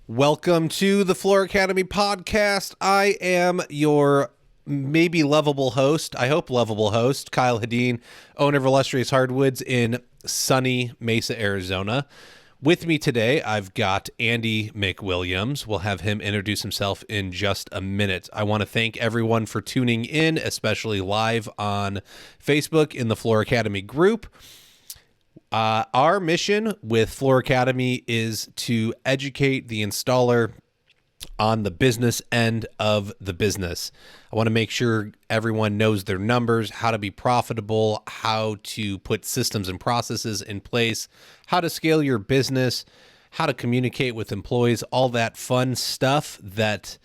Welcome to the Floor Academy podcast. I am your maybe lovable host, I hope lovable host, Kyle Hadeen, owner of Illustrious Hardwoods in sunny Mesa, Arizona. With me today, I've got Andy McWilliams. We'll have him introduce himself in just a minute. I want to thank everyone for tuning in, especially live on Facebook in the Floor Academy group. Our mission with Floor Academy is to educate the installer on the business end of the business. I want to make sure everyone knows their numbers, how to be profitable, how to put systems and processes in place, how to scale your business, how to communicate with employees, all that fun stuff that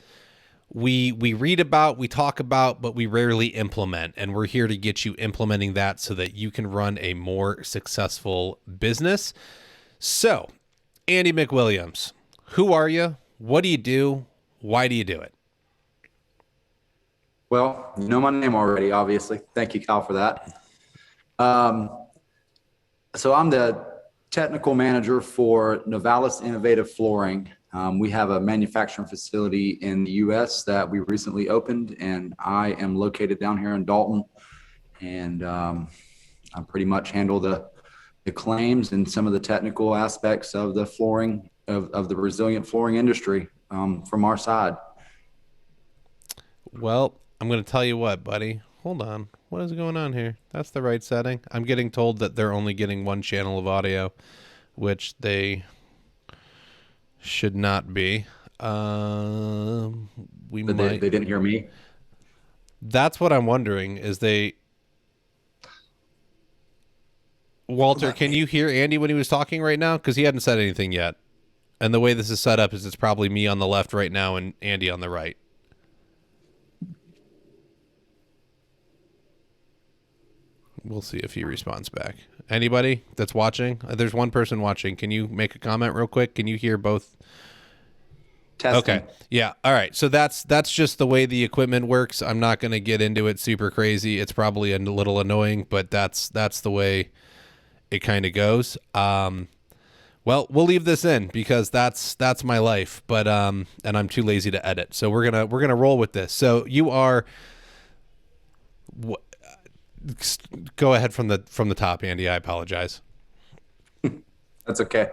we read about, we talk about, but we rarely implement. And we're here to get you implementing that so that you can run a more successful business. So, Andy McWilliams, who are you? What do you do? Why do you do it? Well, you know my name already, obviously. Thank you, Kyle, for that. So I'm the technical manager for Novalis Innovative Flooring. We have a manufacturing facility in the U.S. that we recently opened, and I am located down here in Dalton. And I pretty much handle the claims and some of the technical aspects of the flooring, of the resilient flooring industry from our side. Well, I'm going to tell you what, buddy. Hold on. What is going on here? That's the right setting. I'm getting told that they're only getting one channel of audio, which they should not be. They didn't hear me. That's what I'm wondering. Walter, can you hear Andy when he was talking right now? Because he hadn't said anything yet. And the way this is set up is it's probably me on the left right now and Andy on the right. We'll see if he responds back. Anybody that's watching? There's one person watching. Can you make a comment real quick? Can you hear both? Testing. Okay. Yeah. All right. So that's just the way the equipment works. I'm not going to get into it super crazy. It's probably a little annoying, but that's the way it kind of goes. Well, we'll leave this in because that's my life, but and I'm too lazy to edit. So we're going to roll with this. So you are go ahead from the top, Andy. I apologize. That's okay.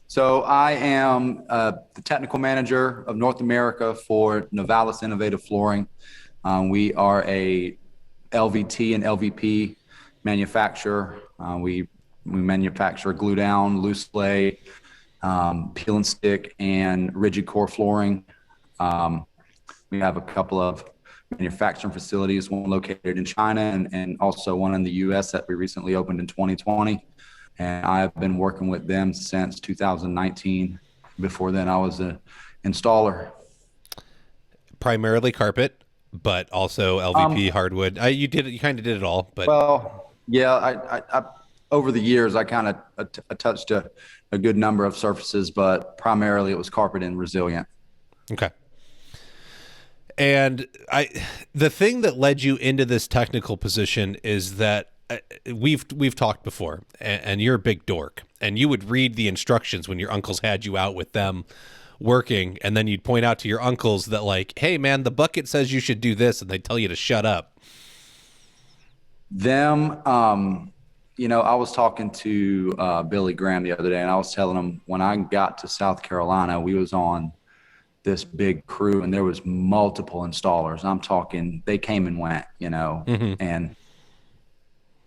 So I am the technical manager of North America for Novalis Innovative Flooring. We are a LVT and LVP manufacturer. We manufacture glue down, loose lay, peel and stick, and rigid core flooring. We have a couple of manufacturing facilities, one located in China and also one in the U.S. that we recently opened in 2020. And I've been working with them since 2019. Before then, I was an installer. Primarily carpet, but also LVP, hardwood. You kind of did it all. But well, yeah, I over the years, I kind of touched a good number of surfaces, but primarily it was carpet and resilient. Okay. And the thing that led you into this technical position is that we've talked before, and you're a big dork, and you would read the instructions when your uncles had you out with them working, and then you'd point out to your uncles that, like, hey man, the bucket says you should do this, and they tell you to shut up. I was talking to Billy Graham the other day, and I was telling him when I got to South Carolina, we was on this big crew, and there was multiple installers. I'm talking, they came and went, and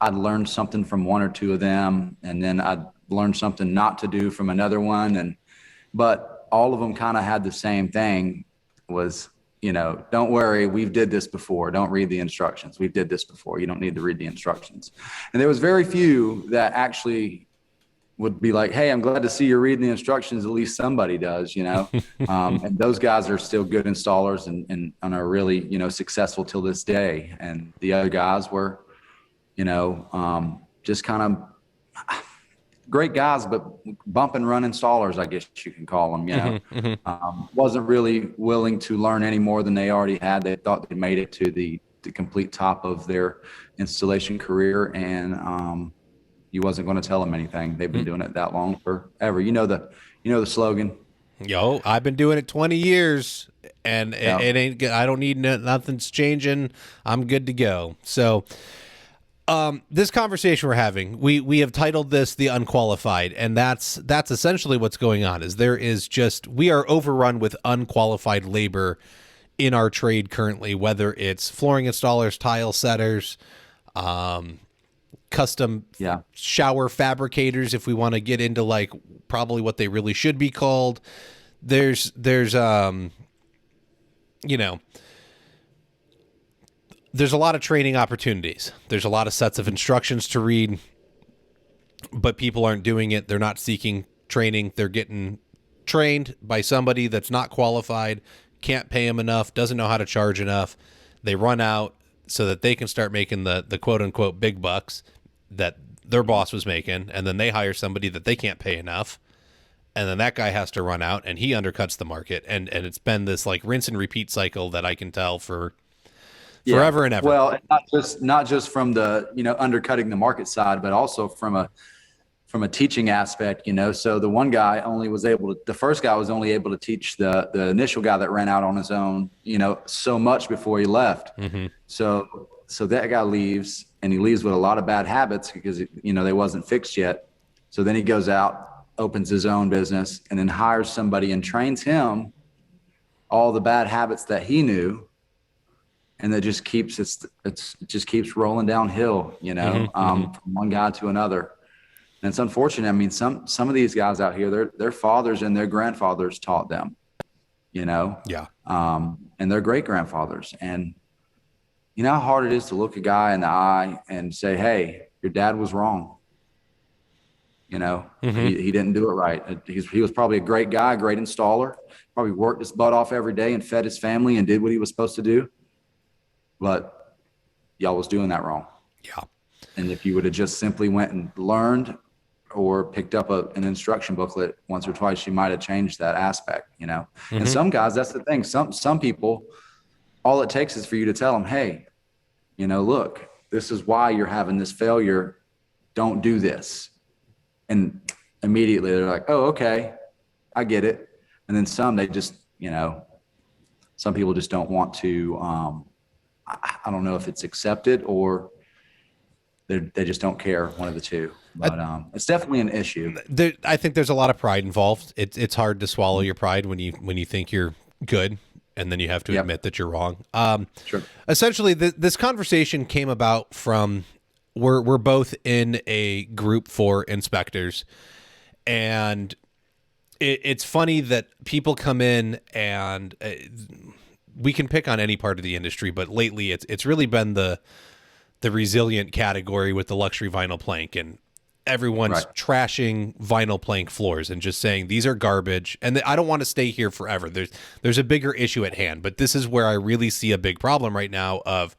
I'd learned something from one or two of them, and then I'd learned something not to do from another one. But all of them kind of had the same thing was, don't worry, we've did this before. Don't read the instructions. We've did this before. You don't need to read the instructions. And there was very few that actually would be like, hey, I'm glad to see you're reading the instructions. At least somebody does, and those guys are still good installers and are really, successful till this day. And the other guys were, just kind of great guys, but bump and run installers, I guess you can call them, wasn't really willing to learn any more than they already had. They thought they made it to the complete top of their installation career. And, you wasn't going to tell them anything. They've been doing it that long forever. The slogan. Yo, I've been doing it 20 years and Yeah. it ain't good. I don't need nothing's changing. I'm good to go. So, this conversation we're having, we have titled this the Unqualified, and that's essentially what's going on. Is there is just we are overrun with unqualified labor in our trade currently, whether it's flooring installers, tile setters, custom shower fabricators, if we want to get into like probably what they really should be called. There's you know, there's a lot of training opportunities. There's a lot of sets of instructions to read, but people aren't doing it. They're not seeking training. They're getting trained by somebody that's not qualified, can't pay them enough, doesn't know how to charge enough. They run out so that they can start making the quote unquote big bucks that their boss was making, and then they hire somebody that they can't pay enough, and then that guy has to run out and he undercuts the market, and it's been this like rinse and repeat cycle that I can tell for forever and ever. Well, not just from the undercutting the market side, but also from a teaching aspect. So the one guy the first guy was only able to teach the initial guy that ran out on his own so much before he left. Mm-hmm. So that guy leaves, and he leaves with a lot of bad habits because they wasn't fixed yet. So then he goes out, opens his own business, and then hires somebody and trains him all the bad habits that he knew, and that just keeps it just keeps rolling downhill, from one guy to another. And it's unfortunate. I mean, some of these guys out here, their fathers and their grandfathers taught them, and their great grandfathers. And you know how hard it is to look a guy in the eye and say, "Hey, your dad was wrong." He didn't do it right. He was probably a great guy, a great installer, probably worked his butt off every day and fed his family and did what he was supposed to do. But y'all was doing that wrong. Yeah. And if you would have just simply went and learned or picked up an instruction booklet once or twice, you might have changed that aspect, And some guys, that's the thing. Some people, all it takes is for you to tell them, "Hey, look, this is why you're having this failure. Don't do this." And immediately they're like, "Oh, okay, I get it." And then some, they just, some people just don't want to, I don't know if it's accepted or they just don't care, one of the two. But it's definitely an issue. I think there's a lot of pride involved. It's hard to swallow your pride when you think you're good, and then you have to admit that you're wrong. Sure. Essentially, this conversation came about from we're both in a group for inspectors, and it's funny that people come in and we can pick on any part of the industry, but lately it's really been the resilient category with the luxury vinyl plank, and everyone's trashing vinyl plank floors and just saying these are garbage. And I don't want to stay here forever. There's a bigger issue at hand, but this is where I really see a big problem right now of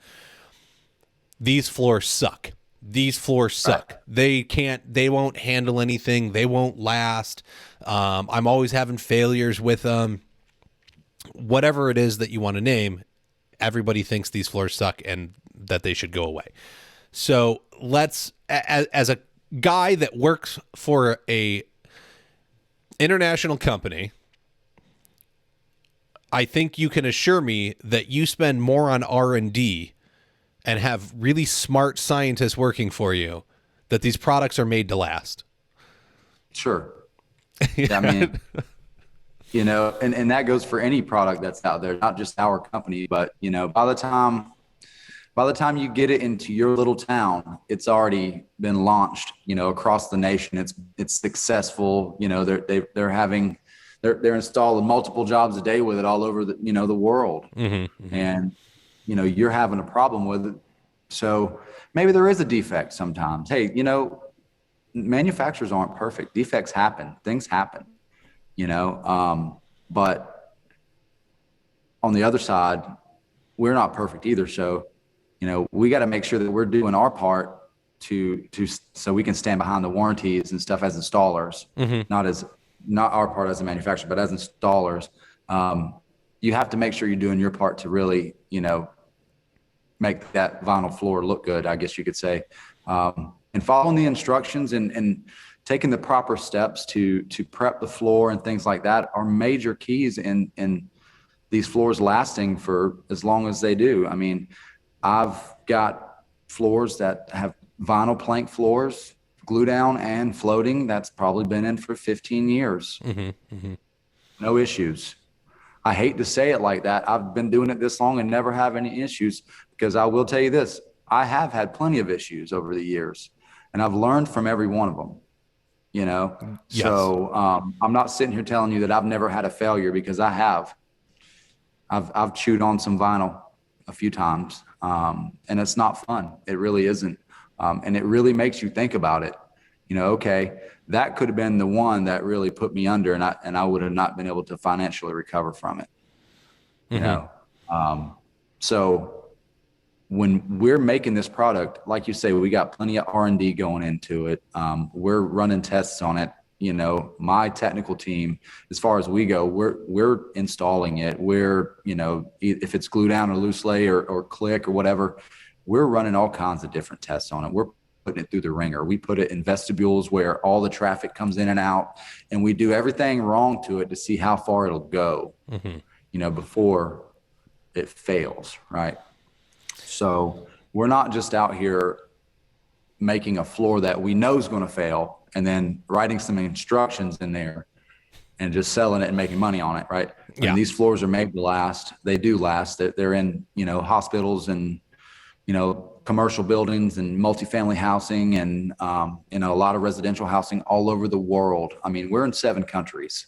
these floors suck. These floors suck. They won't handle anything. They won't last. I'm always having failures with them. Whatever it is that you want to name, everybody thinks these floors suck and that they should go away. So let's, as a guy that works for a international company, I think you can assure me that you spend more on R&D and have really smart scientists working for you, that these products are made to last. Sure. Yeah, I mean, and that goes for any product that's out there, not just our company, but, by the time you get it into your little town, it's already been launched, across the nation. It's successful. They're installing multiple jobs a day with it all over the world. Mm-hmm. And, you're having a problem with it. So maybe there is a defect sometimes. Hey, manufacturers aren't perfect. Defects happen. Things happen, but on the other side, we're not perfect either. So, we got to make sure that we're doing our part so we can stand behind the warranties and stuff as installers, not our part as a manufacturer, but as installers. You have to make sure you're doing your part to really, make that vinyl floor look good, I guess you could say. And following the instructions and taking the proper steps to prep the floor and things like that are major keys in these floors lasting for as long as they do. I mean, I've got floors that have vinyl plank floors, glue down and floating, that's probably been in for 15 years. No issues. I hate to say it like that. I've been doing it this long and never have any issues, because I will tell you this, I have had plenty of issues over the years, and I've learned from every one of them, you know? Yes. So I'm not sitting here telling you that I've never had a failure, because I have. I've chewed on some vinyl a few times, and it's not fun. It really isn't. And it really makes you think about it. You know, okay, that could have been the one that really put me under, and I would have not been able to financially recover from it. You know, so when we're making this product, like you say, we got plenty of R&D going into it. We're running tests on it. You know, my technical team, as far as we go, we're installing it. We're, you know, if it's glue down or loose lay or click or whatever, we're running all kinds of different tests on it. We're putting it through the ringer. We put it in vestibules where all the traffic comes in and out, and we do everything wrong to it to see how far it'll go, you know, before it fails, right? So we're not just out here making a floor that we know is going to fail and then writing some instructions in there and just selling it and making money on it, right? Yeah. And these floors are made to last. They do last. They're in, you know, hospitals and, you know, commercial buildings and multifamily housing and, you know, a lot of residential housing all over the world. I mean, we're in 7 countries.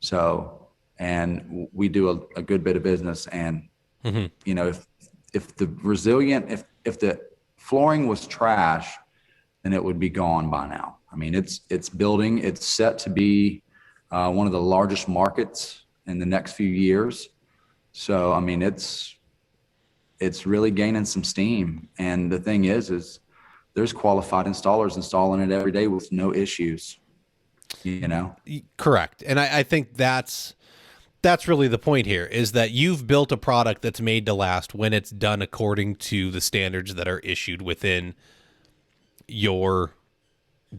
So, and we do a good bit of business. And, you know, if the flooring was trash, then it would be gone by now. I mean, it's building. It's set to be one of the largest markets in the next few years. So, I mean, it's really gaining some steam. And the thing is there's qualified installers installing it every day with no issues, you know? Correct. And I think that's really the point here, is that you've built a product that's made to last when it's done according to the standards that are issued within your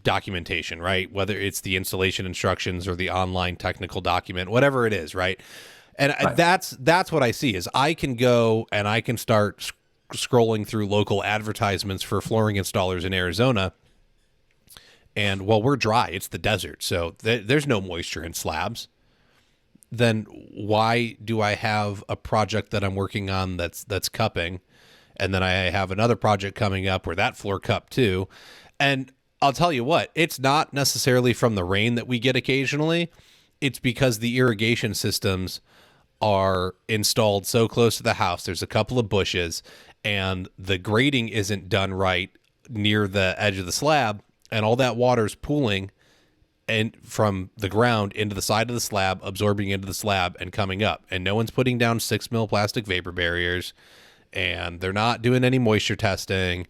documentation, right? Whether it's the installation instructions or the online technical document, whatever it is, right? And Right. that's what I see is I can go and I can start scrolling through local advertisements for flooring installers in Arizona. And well, we're dry. It's the desert. So there's no moisture in slabs. Then why do I have a project that I'm working on that's cupping? And then I have another project coming up where that floor cup too. And I'll tell you what, it's not necessarily from the rain that we get occasionally. It's because the irrigation systems are installed so close to the house. There's a couple of bushes and the grading isn't done right near the edge of the slab, and all that water's pooling and from the ground into the side of the slab, absorbing into the slab and coming up. And no one's putting down 6 mil plastic vapor barriers, and they're not doing any moisture testing.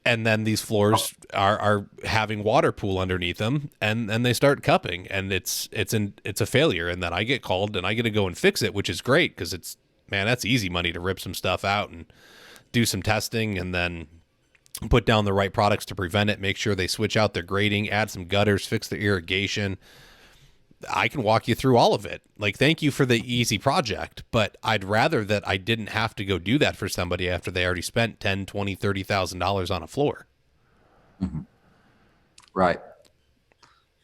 And then these floors are having water pool underneath them, and they start cupping, and it's a failure. And then I get called and I get to go and fix it, which is great because that's easy money to rip some stuff out and do some testing and then put down the right products to prevent it, make sure they switch out their grading, add some gutters, fix the irrigation. I can walk you through all of it. Like, thank you for the easy project, but I'd rather that I didn't have to go do that for somebody after they already spent $10, $20, $30,000 on a floor. Right.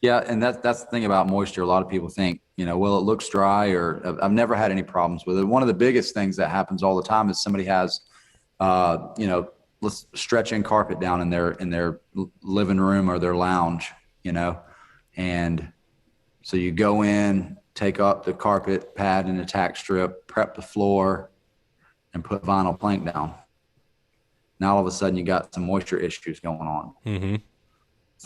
Yeah. And that's the thing about moisture. A lot of people think, you know, well, it looks dry, or I've never had any problems with it. One of the biggest things that happens all the time is somebody has, you know, let's stretch in carpet down in their living room or their lounge, you know, and so you go in, take up the carpet pad and a tack strip, prep the floor, and put vinyl plank down. Now all of a sudden you got some moisture issues going on.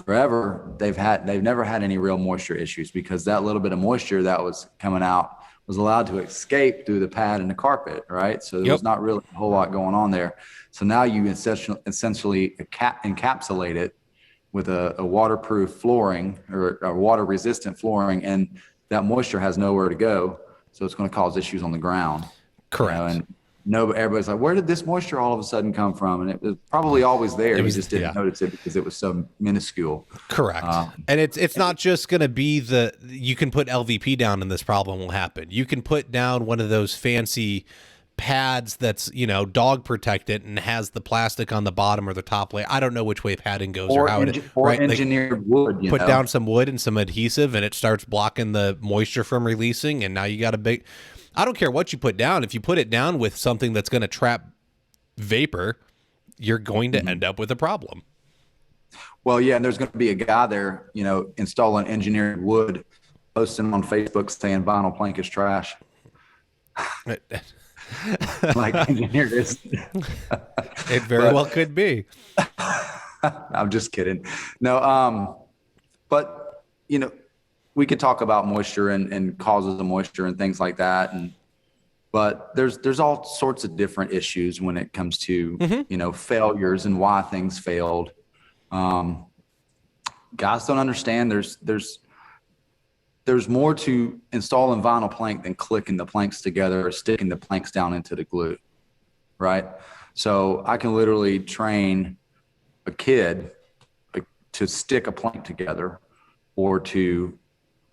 Forever, they've never had any real moisture issues because that little bit of moisture that was coming out was allowed to escape through the pad and the carpet, right? So there was not really a whole lot going on there. So now you essentially encapsulate it with a waterproof flooring or a water resistant flooring, and that moisture has nowhere to go. So it's going to cause issues on the ground. Correct. You know, no, everybody's like, where did this moisture all of a sudden come from? And it was probably always there. It was, You just didn't notice it because it was so minuscule. Correct. And it's not just going to be you can put LVP down and this problem will happen. You can put down one of those fancy pads that's, dog protected and has the plastic on the bottom or the top layer. I don't know which way padding goes or how right? Engineered wood. Put down some wood and some adhesive and it starts blocking the moisture from releasing. And now you got I don't care what you put down. If you put it down with something that's going to trap vapor, you're going to end up with a problem. Well, yeah, and there's going to be a guy there, installing engineered wood, posting on Facebook saying vinyl plank is trash. Like engineered is. It very well could be. I'm just kidding. No, but we could talk about moisture and causes of moisture and things like that. But there's all sorts of different issues when it comes to, failures and why things failed. Guys don't understand there's more to installing vinyl plank than clicking the planks together or sticking the planks down into the glue. Right. So I can literally train a kid to stick a plank together or to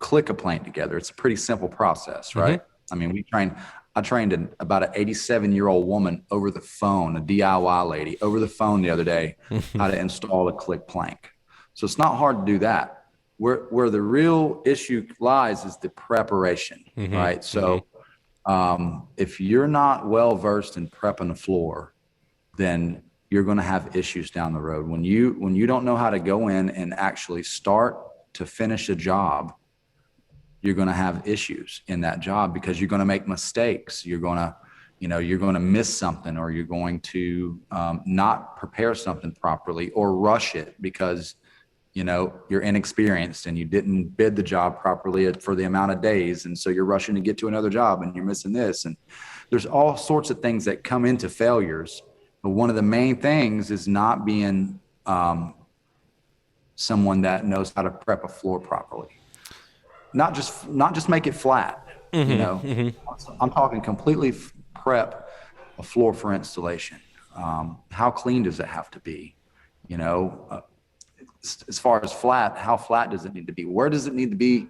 click a plank together. It's a pretty simple process, right? I mean, I trained about an 87-year-old woman over the phone, a DIY lady over the phone the other day, how to install a click plank. So it's not hard to do that. Where the real issue lies is the preparation, right? So if you're not well versed in prepping the floor, then you're going to have issues down the road. When you don't know how to go in and actually start to finish a job, you're going to have issues in that job because you're going to make mistakes. You're going to miss something, or you're going to not prepare something properly or rush it because, you're inexperienced and you didn't bid the job properly for the amount of days. And so you're rushing to get to another job and you're missing this. And there's all sorts of things that come into failures. But one of the main things is not being someone that knows how to prep a floor properly. Not just make it flat. I'm talking completely prep a floor for installation. How clean does it have to be? As far as flat, how flat does it need to be? Where does it need to be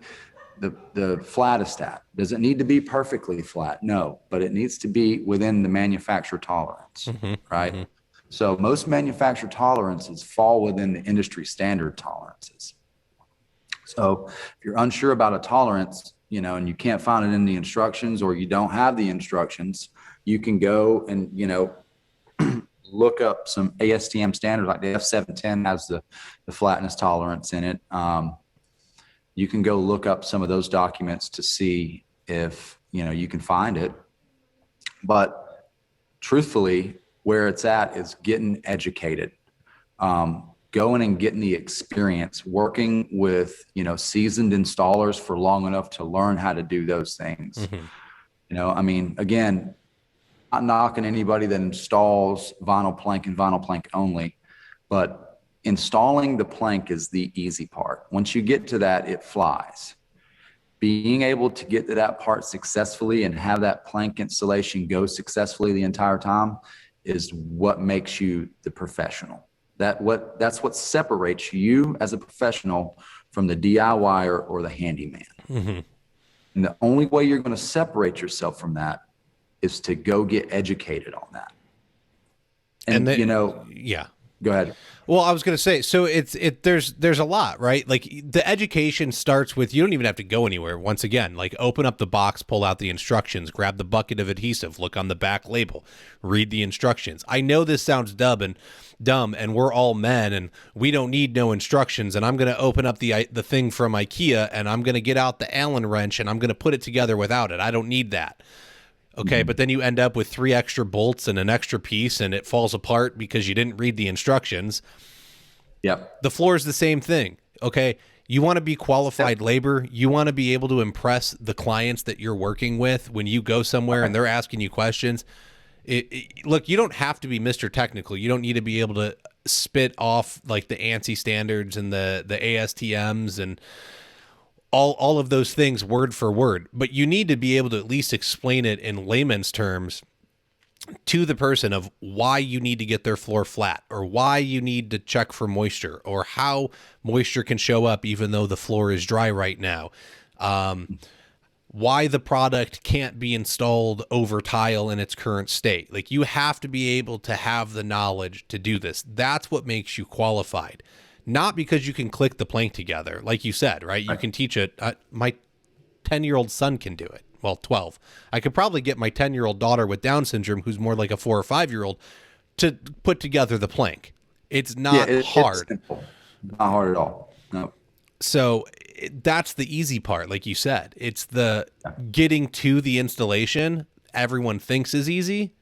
the flattest at? Does it need to be perfectly flat? No, but it needs to be within the manufacturer tolerance, right? So most manufacturer tolerances fall within the industry standard tolerances. So if you're unsure about a tolerance, and you can't find it in the instructions or you don't have the instructions, you can go and, look up some ASTM standards like the F710 has the flatness tolerance in it. You can go look up some of those documents to see if, you can find it. But truthfully, where it's at is getting educated. Going and getting the experience, working with, seasoned installers for long enough to learn how to do those things. Again, not knocking anybody that installs vinyl plank and vinyl plank only, but installing the plank is the easy part. Once you get to that, it flies. Being able to get to that part successfully and have that plank installation go successfully the entire time is what makes you the professional. That's what separates you as a professional from the DIYer or the handyman. And the only way you're going to separate yourself from that is to go get educated on that. And yeah. Go ahead. Well, I was going to say, so there's a lot, right? Like the education starts with, you don't even have to go anywhere. Once again, like open up the box, pull out the instructions, grab the bucket of adhesive, look on the back label, read the instructions. I know this sounds dumb and we're all men and we don't need no instructions. And I'm going to open up the thing from IKEA and I'm going to get out the Allen wrench and I'm going to put it together without it. I don't need that. Okay, but then you end up with 3 extra bolts and an extra piece and it falls apart because you didn't read the instructions. Yep. The floor is the same thing. Okay, you want to be qualified labor. You want to be able to impress the clients that you're working with when you go somewhere and they're asking you questions. Look, you don't have to be Mr. Technical. You don't need to be able to spit off like the ANSI standards and the ASTMs and all of those things word for word, but you need to be able to at least explain it in layman's terms to the person of why you need to get their floor flat, or why you need to check for moisture, or how moisture can show up even though the floor is dry right now. Why the product can't be installed over tile in its current state. Like, you have to be able to have the knowledge to do this. That's what makes you qualified. Not because you can click the plank together. Like you said, right? You can teach it. My 10-year-old son can do it. Well, 12. I could probably get my 10-year-old daughter with Down syndrome, who's more like a 4 or 5-year-old, to put together the plank. It's not hard. It's simple. Not hard at all. No. So that's the easy part. Like you said, it's the getting to the installation everyone thinks is easy.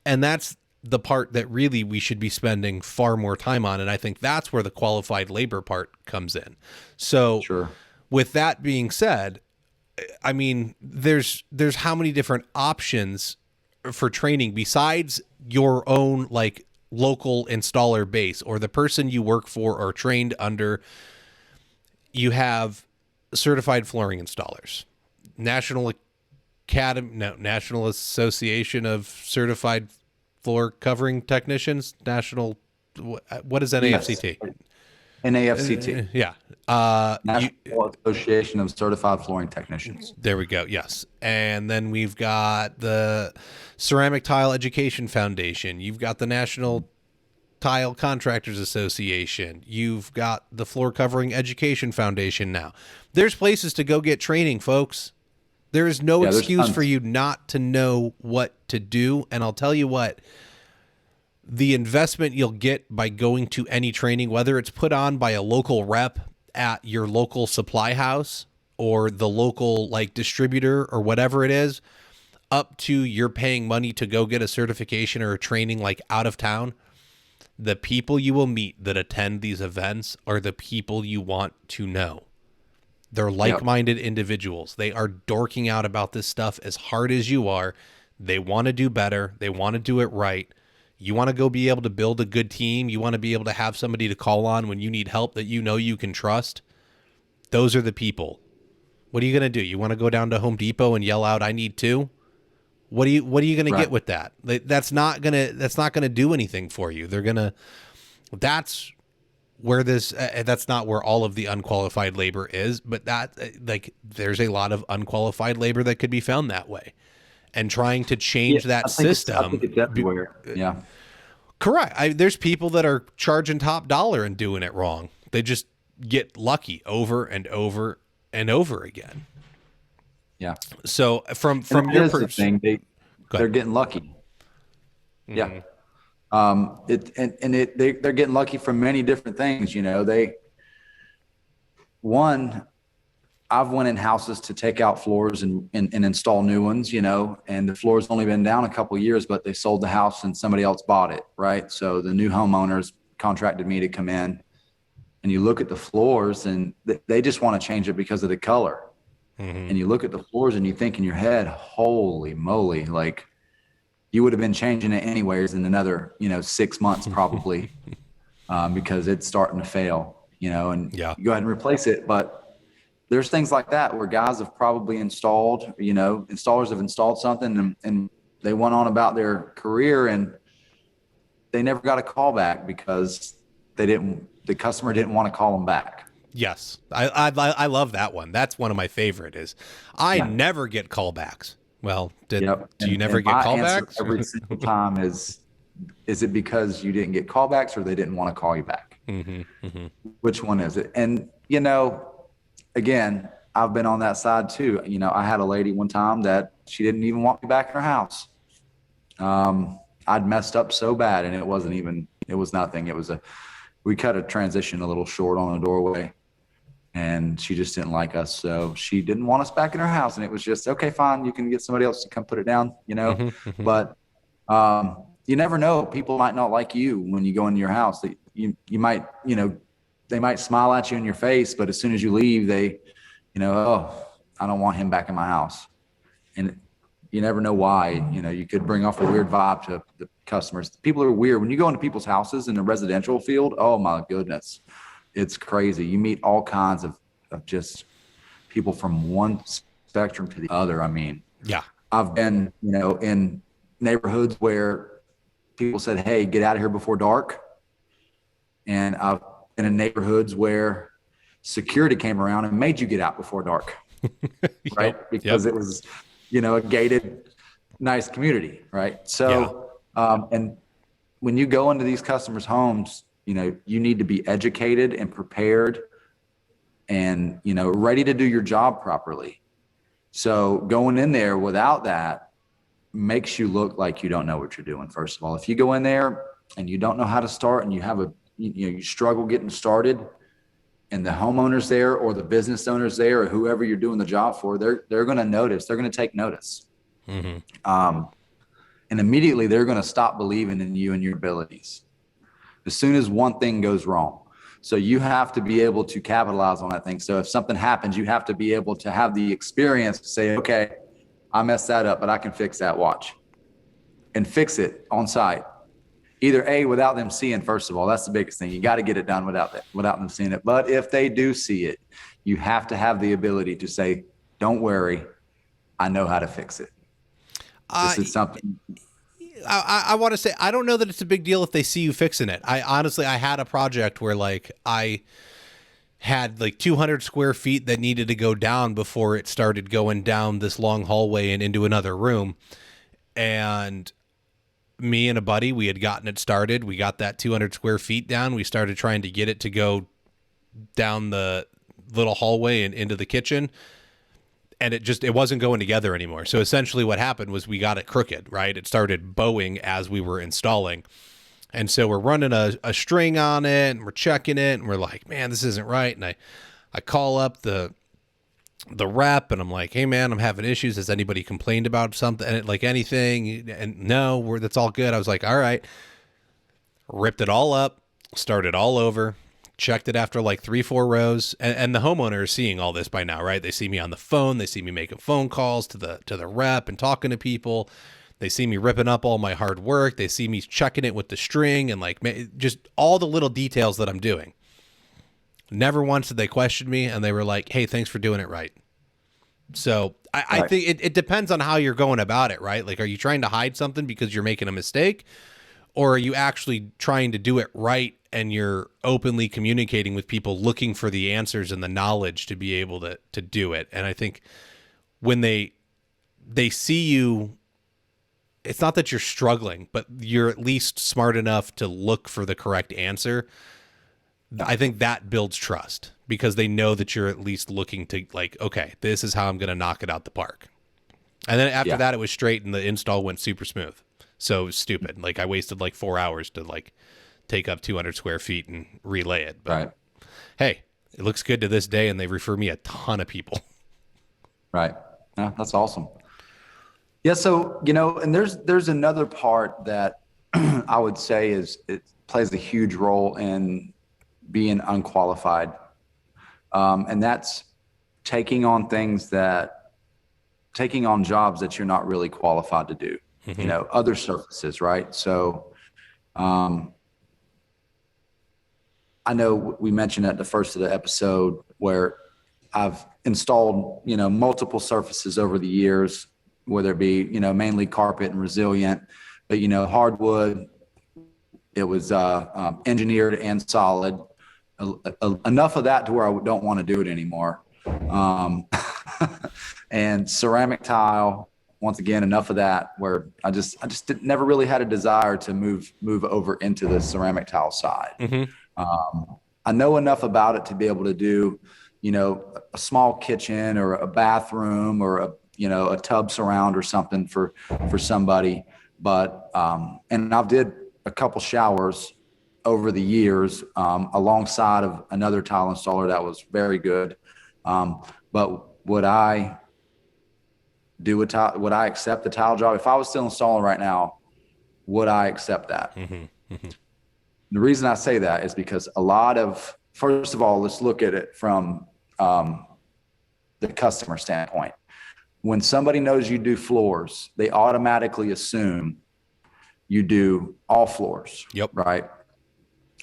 And that's the part that really we should be spending far more time on. And I think that's where the qualified labor part comes in. So Sure. With that being said, I mean, there's how many different options for training besides your own like local installer base or the person you work for or trained under. You have certified flooring installers, National Association of Certified Floor Covering Technicians, what is NAFCT? Yes. NAFCT. Yeah. National Association of Certified Flooring Technicians. There we go. Yes. And then we've got the Ceramic Tile Education Foundation. You've got the National Tile Contractors Association. You've got the Floor Covering Education Foundation now. There's places to go get training, folks. There is no excuse for you not to know what to do. And I'll tell you what, the investment you'll get by going to any training, whether it's put on by a local rep at your local supply house or the local like distributor or whatever it is, up to you're paying money to go get a certification or a training like out of town, the people you will meet that attend these events are the people you want to know. They're like-minded individuals. They are dorking out about this stuff as hard as you are. They want to do better. They want to do it right. You want to go be able to build a good team. You want to be able to have somebody to call on when you need help that you know you can trust. Those are the people. What are you going to do? You want to go down to Home Depot and yell out, "I need two"? What are you going to get with that? That's not going to do anything for you. That's where that's not where all of the unqualified labor is, but there's a lot of unqualified labor that could be found that way. And trying to change that system. I think it's everywhere. Yeah. Correct. There's people that are charging top dollar and doing it wrong. They just get lucky over and over and over again. Yeah. So from your perspective, they're getting lucky. Mm-hmm. Yeah. They're getting lucky from many different things. I've went in houses to take out floors and install new ones, and the floor's only been down a couple of years, but they sold the house and somebody else bought it. Right. So the new homeowners contracted me to come in, and you look at the floors and they just want to change it because of the color. Mm-hmm. And you look at the floors and you think in your head, holy moly, like you would have been changing it anyways in another, 6 months probably, because it's starting to fail, and you go ahead and replace it. But there's things like that where guys have probably installed, installers have installed something and they went on about their career and they never got a call back because the customer didn't want to call them back. Yes. I love that one. That's one of my favorite is I never get callbacks. Well, do you never get callbacks? Every single time is it because you didn't get callbacks or they didn't want to call you back? Mm-hmm, mm-hmm. Which one is it? And, again, I've been on that side too. I had a lady one time that she didn't even want me back in her house. I'd messed up so bad and it was nothing. We cut a transition a little short on a doorway and she just didn't like us. So she didn't want us back in her house. And it was just, okay, fine. You can get somebody else to come put it down, Mm-hmm, mm-hmm. But, you never know. People might not like you when you go into your house. You might, they might smile at you in your face, but as soon as you leave, they, oh, I don't want him back in my house. And you never know why. You could bring off a weird vibe to the customers. People are weird. When you go into people's houses in the residential field, oh my goodness, it's crazy. You meet all kinds of just people from one spectrum to the other. I mean, yeah, I've been, in neighborhoods where people said, hey, get out of here before dark. And I've been in neighborhoods where security came around and made you get out before dark, right? Because it was, a gated, nice community, right? So, and when you go into these customers' homes, you need to be educated and prepared and, ready to do your job properly. So going in there without that makes you look like you don't know what you're doing. First of all, if you go in there and you don't know how to start and you have you struggle getting started, and the homeowners there or the business owners there or whoever you're doing the job for, they're going to notice, they're going to take notice. And immediately they're going to stop believing in you and your abilities as soon as one thing goes wrong. So you have to be able to capitalize on that thing. So if something happens, you have to be able to have the experience to say, okay, I messed that up, but I can fix that, watch. And fix it on site. Either A, without them seeing, first of all, that's the biggest thing. You got to get it done without them seeing it. But if they do see it, you have to have the ability to say, don't worry, I know how to fix it. This is something. I want to say, I don't know that it's a big deal if they see you fixing it. I had a project where I had 200 square feet that needed to go down before it started going down this long hallway and into another room. And me and a buddy, we had gotten it started. We got that 200 square feet down. We started trying to get it to go down the little hallway and into the kitchen. And it wasn't going together anymore. So essentially what happened was we got it crooked, right? It started bowing as we were installing. And so we're running a string on it and we're checking it and we're like, man, this isn't right. And I call up the rep and I'm like, hey man, I'm having issues. Has anybody complained about something? And anything? And no, that's all good. I was like, all right, ripped it all up, started all over. Checked it after 3-4 rows, and the homeowner is seeing all this by now, right? They see me on the phone, they see me making phone calls to the rep and talking to people. They see me ripping up all my hard work. They see me checking it with the string and just all the little details that I'm doing. Never once did they question me, and they were like, "Hey, thanks for doing it right." So I think it depends on how you're going about it, right? Are you trying to hide something because you're making a mistake, or are you actually trying to do it right? And you're openly communicating with people looking for the answers and the knowledge to be able to do it. And I think when they see you, it's not that you're struggling, but you're at least smart enough to look for the correct answer. I think that builds trust because they know that you're at least looking to okay, this is how I'm going to knock it out the park. And then after that, it was straight and the install went super smooth. So it was stupid. I wasted 4 hours to take up 200 square feet and relay it. But hey, it looks good to this day, and they refer me a ton of people. Right. Yeah, that's awesome. Yeah. So, and there's another part that I would say it plays a huge role in being unqualified. And that's taking on jobs that you're not really qualified to do, other surfaces. Right. So, I know we mentioned at the first of the episode where I've installed, multiple surfaces over the years, whether it be, mainly carpet and resilient, but, hardwood, it was engineered and solid, enough of that to where I don't want to do it anymore. And ceramic tile, once again, enough of that where I just never really had a desire to move over into the ceramic tile side. I know enough about it to be able to do, a small kitchen or a bathroom or a tub surround or something for somebody. But, and I've did a couple showers over the years, alongside of another tile installer that was very good. But would I accept the tile job? If I was still installing right now, would I accept that? The reason I say that is because first of all, let's look at it from the customer standpoint. When somebody knows you do floors, they automatically assume you do all floors. Yep. Right.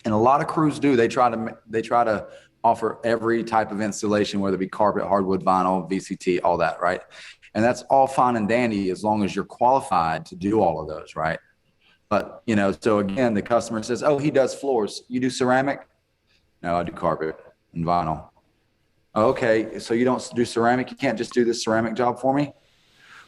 And a lot of crews do. They try to offer every type of installation, whether it be carpet, hardwood, vinyl, VCT, all that. Right. And that's all fine and dandy as long as you're qualified to do all of those, right? But, so again, the customer says, oh, he does floors. You do ceramic? No, I do carpet and vinyl. Oh, okay, so you don't do ceramic? You can't just do this ceramic job for me?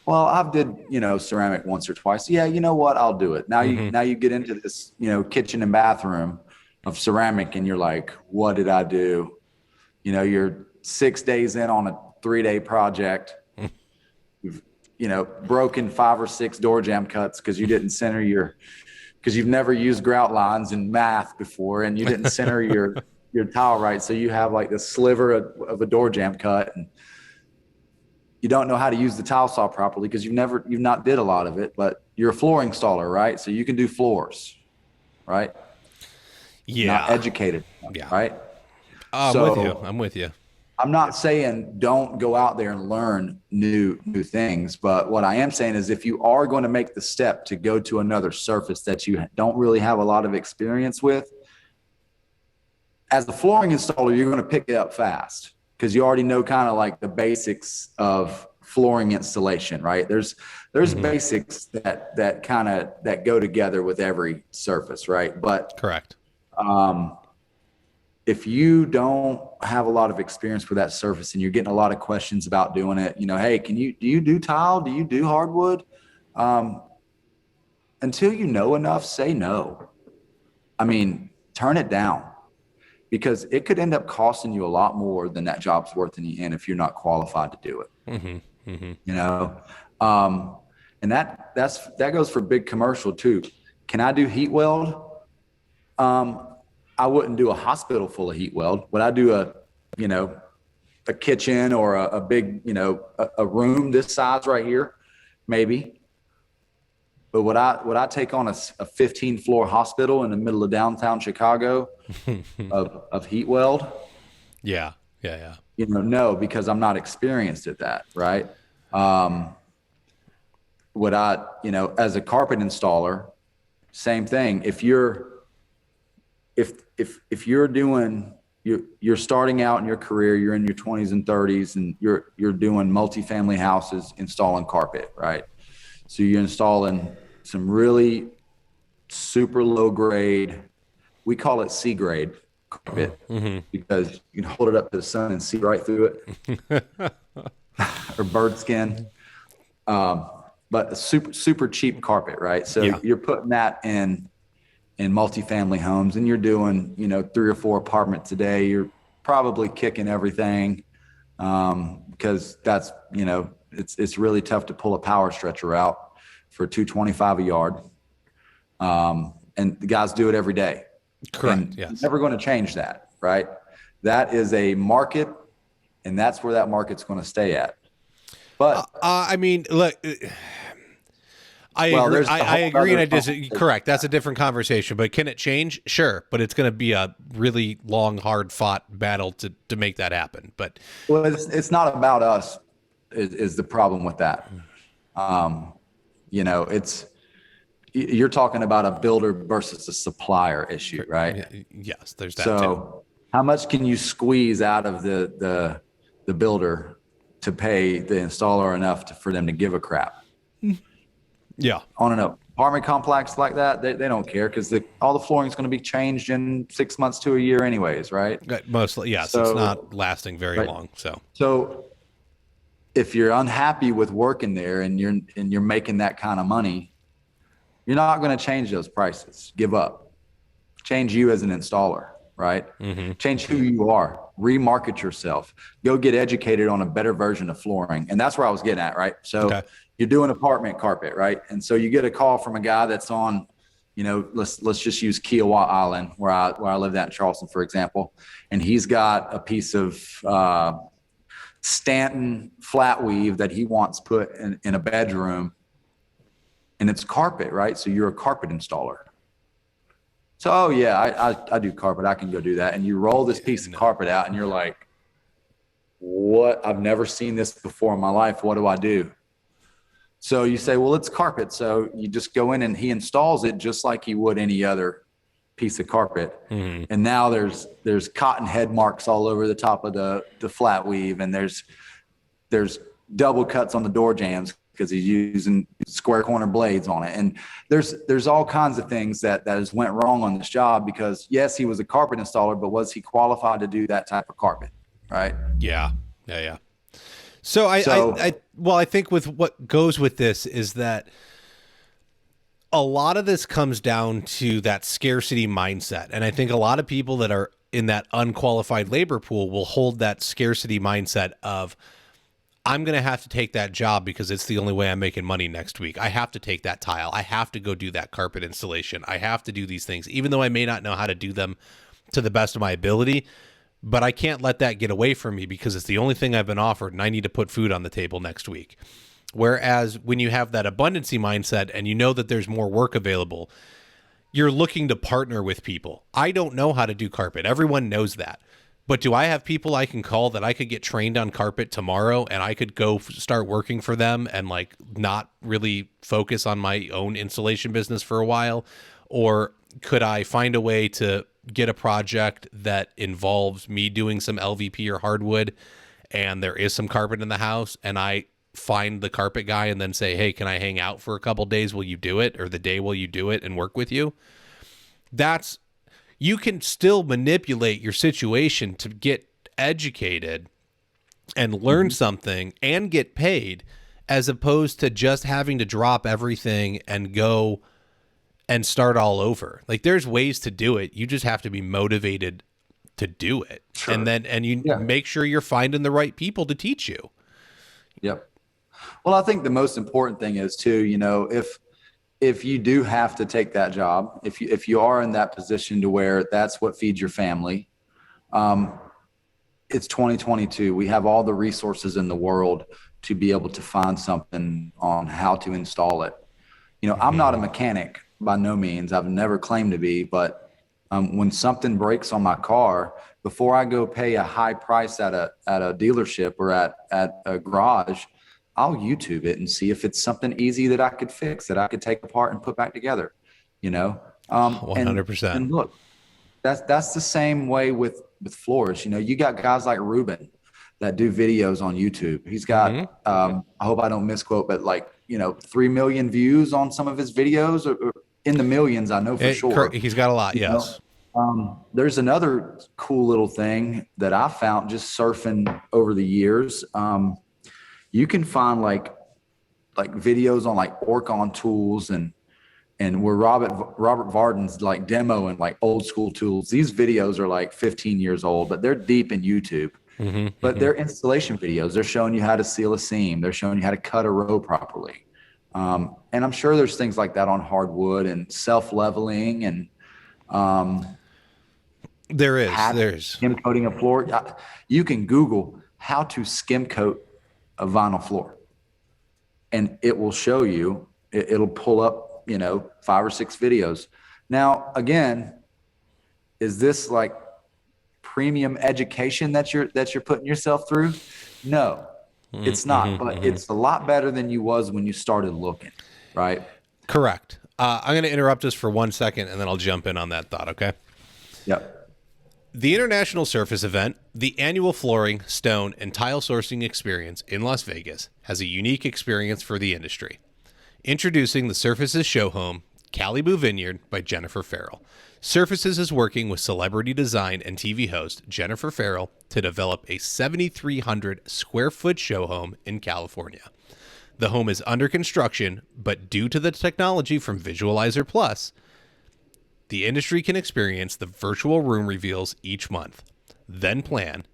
Well, I've did, ceramic once or twice. Yeah, you know what? I'll do it. Now you get into this, kitchen and bathroom of ceramic and you're like, what did I do? You're 6 days in on a 3-day project. You've, broken 5 or 6 door jamb cuts because you didn't center because you've never used grout lines in math before and you didn't center your tile right. So you have like this sliver of a door jamb cut and you don't know how to use the tile saw properly because you've not did a lot of it, but you're a flooring installer, right? So you can do floors, right? Yeah. Not educated, yeah. Right? I'm with you. I'm not saying don't go out there and learn new things, but what I am saying is if you are going to make the step to go to another surface that you don't really have a lot of experience with, as a flooring installer, you're going to pick it up fast because you already know kind of like the basics of flooring installation, right? There's basics that go together with every surface, right? But correct. If you don't have a lot of experience with that surface and you're getting a lot of questions about doing it, hey, do you do tile? Do you do hardwood? Until you know enough, say no. I mean, turn it down because it could end up costing you a lot more than that job's worth in the end if you're not qualified to do it. And that goes for big commercial too. Can I do heat weld? I wouldn't do a hospital full of heat weld. Would I do a kitchen or a big, a room this size right here? Maybe. But would I take on a 15 floor hospital in the middle of downtown Chicago of heat weld? Yeah. No, because I'm not experienced at that. Right. Would I, as a carpet installer, same thing. If you're doing, you're starting out in your career, you're in your 20s and 30s and you're doing multifamily houses, installing carpet, right? So you're installing some really super low grade, we call it C grade carpet because you can hold it up to the sun and see right through it or bird skin. But a super cheap carpet, right? So you're putting that in multifamily homes and you're doing, 3 or 4 apartments a day. You're probably kicking everything because that's, it's really tough to pull a power stretcher out for $225 a yard. And the guys do it every day. Correct. Yes. Never going to change that, right? That is a market and that's where that market's going to stay at. But I mean, look, I agree and I disagree. Correct. That's a different conversation, but can it change? Sure. But it's going to be a really long, hard fought battle to make that happen. But it's not about us is the problem with that. You're talking about a builder versus a supplier issue, right? Yes. There's that too. How much can you squeeze out of the builder to pay the installer enough for them to give a crap? Yeah. On an apartment complex like that, they don't care because all the flooring is going to be changed in 6 months to a year anyways, right? Mostly, yes. So, it's not lasting very long. So if you're unhappy with working there and you're making that kind of money, you're not going to change those prices. Give up. Change you as an installer, right? Change who you are. Remarket yourself. Go get educated on a better version of flooring. And that's where I was getting at, right? So you're doing apartment carpet, right? And so you get a call from a guy that's on, let's just use Kiowa Island, where I lived at in Charleston, for example. And he's got a piece of Stanton flat weave that he wants put in a bedroom. And it's carpet, right? So you're a carpet installer. So, I do carpet. I can go do that. And you roll this piece of carpet out and you're like, what? I've never seen this before in my life. What do I do? So you say, well, it's carpet. So you just go in and he installs it just like he would any other piece of carpet. And now there's cotton head marks all over the top of the flat weave. And there's double cuts on the door jambs because he's using square corner blades on it. And there's all kinds of things that has went wrong on this job because yes, he was a carpet installer, but was he qualified to do that type of carpet? Right. Yeah. So I think with what goes with this is that a lot of this comes down to that scarcity mindset. And I think a lot of people that are in that unqualified labor pool will hold that scarcity mindset of, I'm going to have to take that job because it's the only way I'm making money next week. I have to take that tile. I have to go do that carpet installation. I have to do these things, even though I may not know how to do them to the best of my ability. But I can't let that get away from me because it's the only thing I've been offered and I need to put food on the table next week. Whereas when you have that abundancy mindset and you know that there's more work available, you're looking to partner with people. I don't know how to do carpet. Everyone knows that. But do I have people I can call that I could get trained on carpet tomorrow and I could go start working for them and like not really focus on my own installation business for a while? Or could I find a way to get a project that involves me doing some LVP or hardwood and there is some carpet in the house and I find the carpet guy and then say, hey, can I hang out for a couple days? Will you do it? Or the day will you do it and work with you? You can still manipulate your situation to get educated and learn something and get paid, as opposed to just having to drop everything and go and start all over. Like there's ways to do it. You just have to be motivated to do it. Sure. And you make sure you're finding the right people to teach you. Yep. Well, I think the most important thing is too, if you do have to take that job, if you are in that position to where that's what feeds your family, it's 2022. We have all the resources in the world to be able to find something on how to install it. I'm not a mechanic by no means. I've never claimed to be, but when something breaks on my car, before I go pay a high price at a dealership or at a garage, I'll YouTube it and see if it's something easy that I could fix, that I could take apart and put back together, 100%. And look, that's the same way with floors. You got guys like Ruben that do videos on YouTube. He's got, I hope I don't misquote, but 3 million views on some of his videos, or in the millions, I know for sure. He's got a lot. Yes. There's another cool little thing that I found just surfing over the years. You can find like videos on like Orcon tools and where Robert Varden's like demo and like old school tools. These videos are like 15 years old, but they're deep in YouTube. But they're installation videos. They're showing you how to seal a seam. They're showing you how to cut a row properly. And I'm sure there's things like that on hardwood and self-leveling and there's skim coating a floor. You can Google how to skim coat a vinyl floor and it will show you, it'll pull up, 5 or 6 videos. Now, again, is this like premium education that you're putting yourself through? No, it's not, but it's a lot better than you was when you started looking, right? Correct. I'm going to interrupt us for 1 second and then I'll jump in on that thought. Okay. Yep. The International Surface Event, the annual flooring, stone, and tile sourcing experience in Las Vegas, has a unique experience for the industry. Introducing the Surfaces Show Home, Caliboo Vineyard by Jennifer Farrell. Surfaces is working with celebrity design and TV host Jennifer Farrell to develop a 7,300 square foot show home in California. The home is under construction, but due to the technology from Visualizer Plus, the industry can experience the virtual room reveals each month. Then plan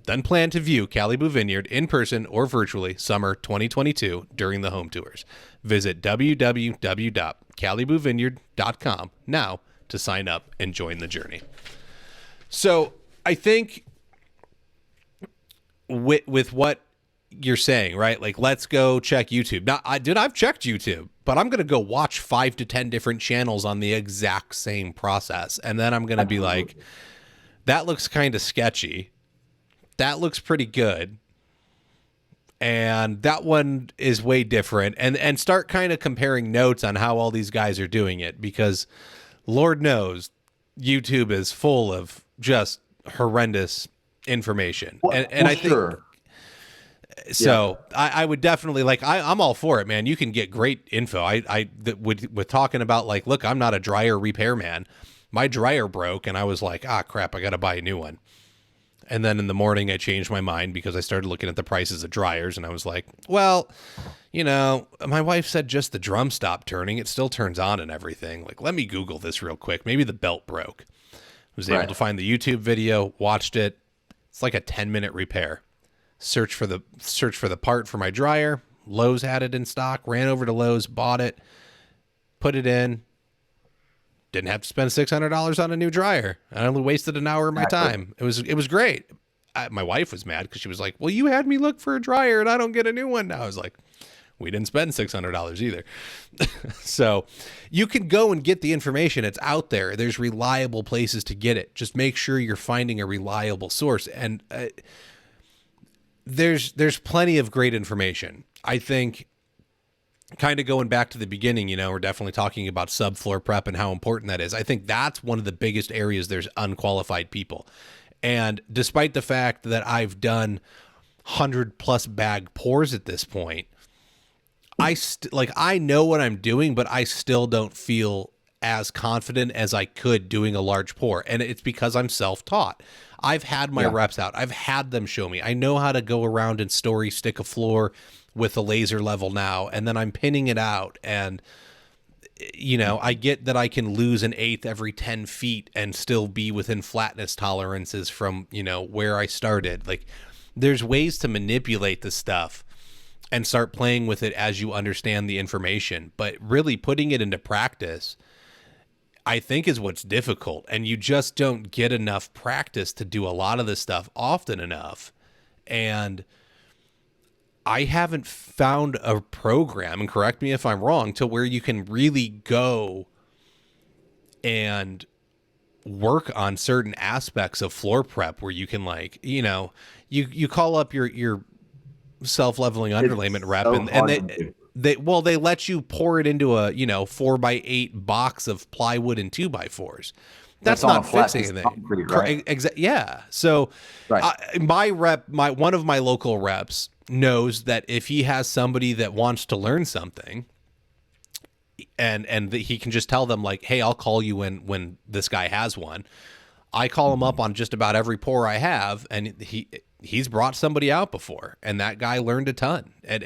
to view Caliboo Vineyard in person or virtually summer 2022 during the home tours. Visit www.caliboovineyard.com now to sign up and join the journey. So I think with what you're saying, right? Like, let's go check YouTube. Now, I've checked YouTube, but I'm going to go watch 5 to 10 different channels on the exact same process. And then I'm going to be like, that looks kind of sketchy. That looks pretty good. And that one is way different. And start kind of comparing notes on how all these guys are doing it, because Lord knows YouTube is full of just horrendous information. Well, and I think So I would definitely like, I'm all for it, man. You can get great info. With talking about like, look, I'm not a dryer repairman. My dryer broke and I was like, ah, crap, I got to buy a new one. And then in the morning I changed my mind because I started looking at the prices of dryers and I was like, well, my wife said just the drum stopped turning. It still turns on and everything. Like, let me Google this real quick. Maybe the belt broke. Was able to find the YouTube video, watched it. It's like a 10-minute repair. Search for the part for my dryer. Lowe's had it in stock. Ran over to Lowe's, bought it, put it in. Didn't have to spend $600 on a new dryer. I only wasted an hour of my time. It was great. My wife was mad because she was like, "Well, you had me look for a dryer and I don't get a new one now." I was like, "We didn't spend $600 either." So you can go and get the information. It's out there. There's reliable places to get it. Just make sure you're finding a reliable source. And there's plenty of great information. I think, kind of going back to the beginning, we're definitely talking about subfloor prep and how important that is. I think that's one of the biggest areas there's unqualified people. And despite the fact that I've done 100+ bag pours at this point, I know what I'm doing, but I still don't feel as confident as I could doing a large pour. And it's because I'm self-taught. I've had my reps out. I've had them show me. I know how to go around and story stick a floor with a laser level now, and then I'm pinning it out. And, I get that I can lose an eighth every 10 feet and still be within flatness tolerances from, where I started. Like, there's ways to manipulate the stuff and start playing with it as you understand the information. But really putting it into practice, I think, is what's difficult. And you just don't get enough practice to do a lot of this stuff often enough. And I haven't found a program, and correct me if I'm wrong, to where you can really go and work on certain aspects of floor prep where you can, like, you call up your self-leveling underlayment rep, so and they let you pour it into a 4x8 box of plywood and 2x4s. That's not fixing anything. Right? Yeah. So one of my local reps knows that if he has somebody that wants to learn something, and he can just tell them, like, hey, I'll call you when this guy has one. I call him up on just about every pour I have, and he's brought somebody out before, and that guy learned a ton. And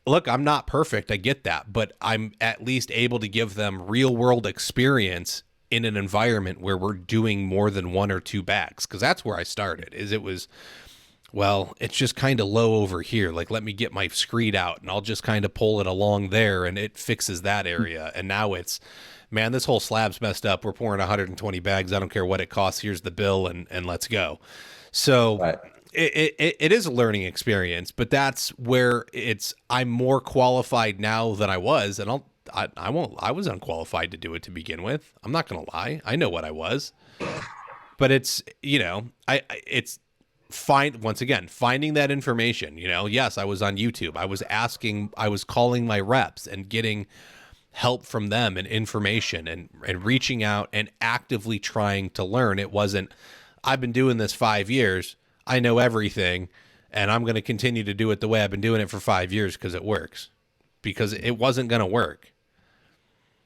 look, I'm not perfect, I get that, but I'm at least able to give them real world experience in an environment where we're doing more than one or two bags. Because that's where I started. It's just kind of low over here. Like, let me get my screed out and I'll just kind of pull it along there and it fixes that area. And now it's, man, this whole slab's messed up. We're pouring 120 bags. I don't care what it costs. Here's the bill and let's go. So it is a learning experience, but that's where I'm more qualified now than I was. And I was unqualified to do it to begin with. I'm not going to lie. I know what I was, but it's, it's finding that information, yes, I was on YouTube. I was calling my reps and getting help from them and information and reaching out and actively trying to learn. It wasn't, I've been doing this 5 years. I know everything and I'm going to continue to do it the way I've been doing it for 5 years because it works, because it wasn't going to work.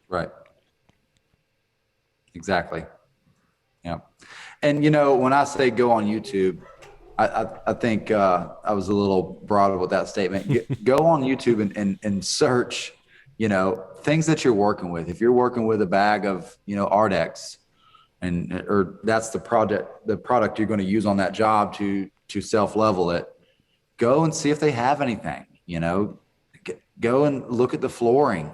Right. Exactly. Yeah. And, when I say go on YouTube, I think I was a little broad with that statement. Go on YouTube and search, things that you're working with. If you're working with a bag of, Ardex, or that's the product you're going to use on that job to self-level it, go and see if they have anything, go and look at the flooring.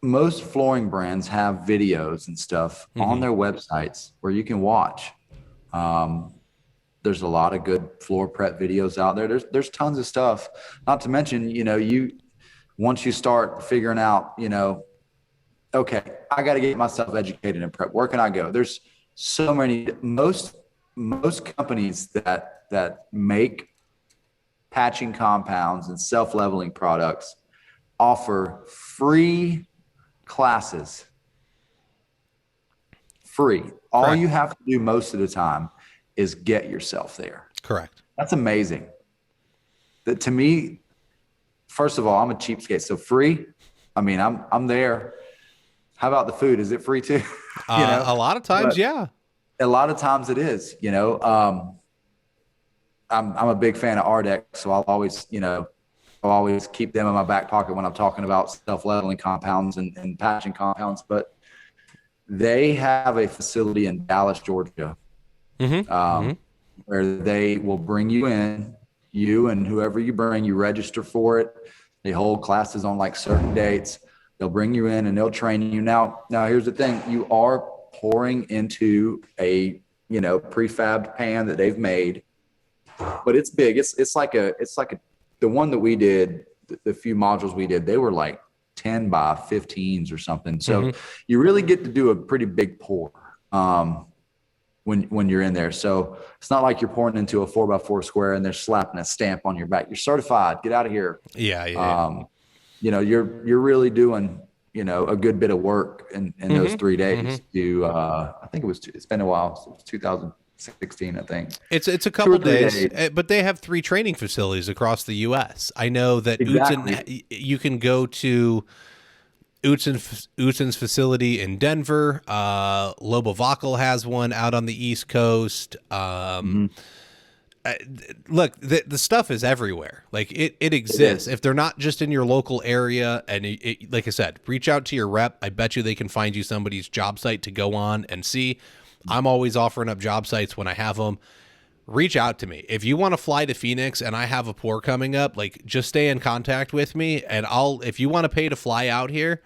Most flooring brands have videos and stuff on their websites where you can watch. There's a lot of good floor prep videos out there. There's tons of stuff. Not to mention, once you start figuring out, okay, I got to get myself educated in prep. Where can I go? There's so many. Most companies that make patching compounds and self-leveling products offer free classes. Free. All you have to do most of the time is get yourself there. Correct. That's amazing. that to me, first of all, I'm a cheapskate. So free, I mean, I'm there. How about the food? Is it free too? A lot of times, But yeah. a lot of times it is, I'm a big fan of Ardex, so I'll always keep them in my back pocket when I'm talking about self-leveling compounds and patching compounds. But they have a facility in Dallas, Georgia, where they will bring you in, you and whoever you bring, you register for it. They hold classes on like certain dates. They'll bring you in and they'll train you. Now here's the thing: you are pouring into a prefabbed pan that they've made, but it's big. It's like the one that we did, the few modules we did, they were like 10 by 15s or something. So you really get to do a pretty big pour when you're in there. So it's not like you're pouring into a 4x4 square and they're slapping a stamp on your back. You're certified. Get out of here. Yeah. You're really doing a good bit of work in those 3 days. I think it's been a while. So it was 2016, I think. It's a couple days, but they have 3 training facilities across the U.S. I know that Exactly. you can go to Utsen's facility in Denver. Lobovacal has one out on the East Coast. Look, the stuff is everywhere. Like it exists. If they're not just in your local area, and like I said, reach out to your rep. I bet you they can find you somebody's job site to go on and see. I'm always offering up job sites when I have them. Reach out to me. If you want to fly to Phoenix and I have a pour coming up, like just stay in contact with me and if you want to pay to fly out here,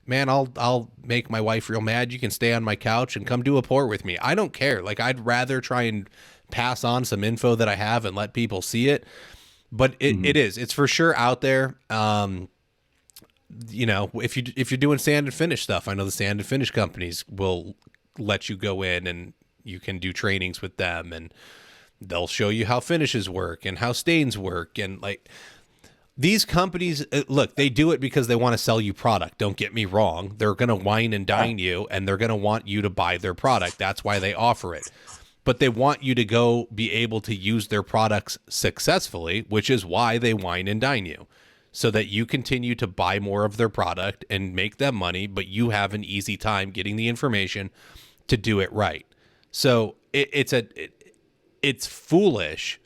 man, I'll make my wife real mad. You can stay on my couch and come do a pour with me. I don't care. Like I'd rather try and pass on some info that I have and let people see it. But it's for sure out there. If you're doing sand and finish stuff, I know the sand and finish companies will let you go in and you can do trainings with them and they'll show you how finishes work and how stains work. And like these companies, look, they do it because they want to sell you product. Don't get me wrong. They're going to wine and dine you and they're going to want you to buy their product. That's why they offer it. But they want you to go be able to use their products successfully, which is why they wine and dine you, so that you continue to buy more of their product and make them money, but you have an easy time getting the information to do it right. So it's foolish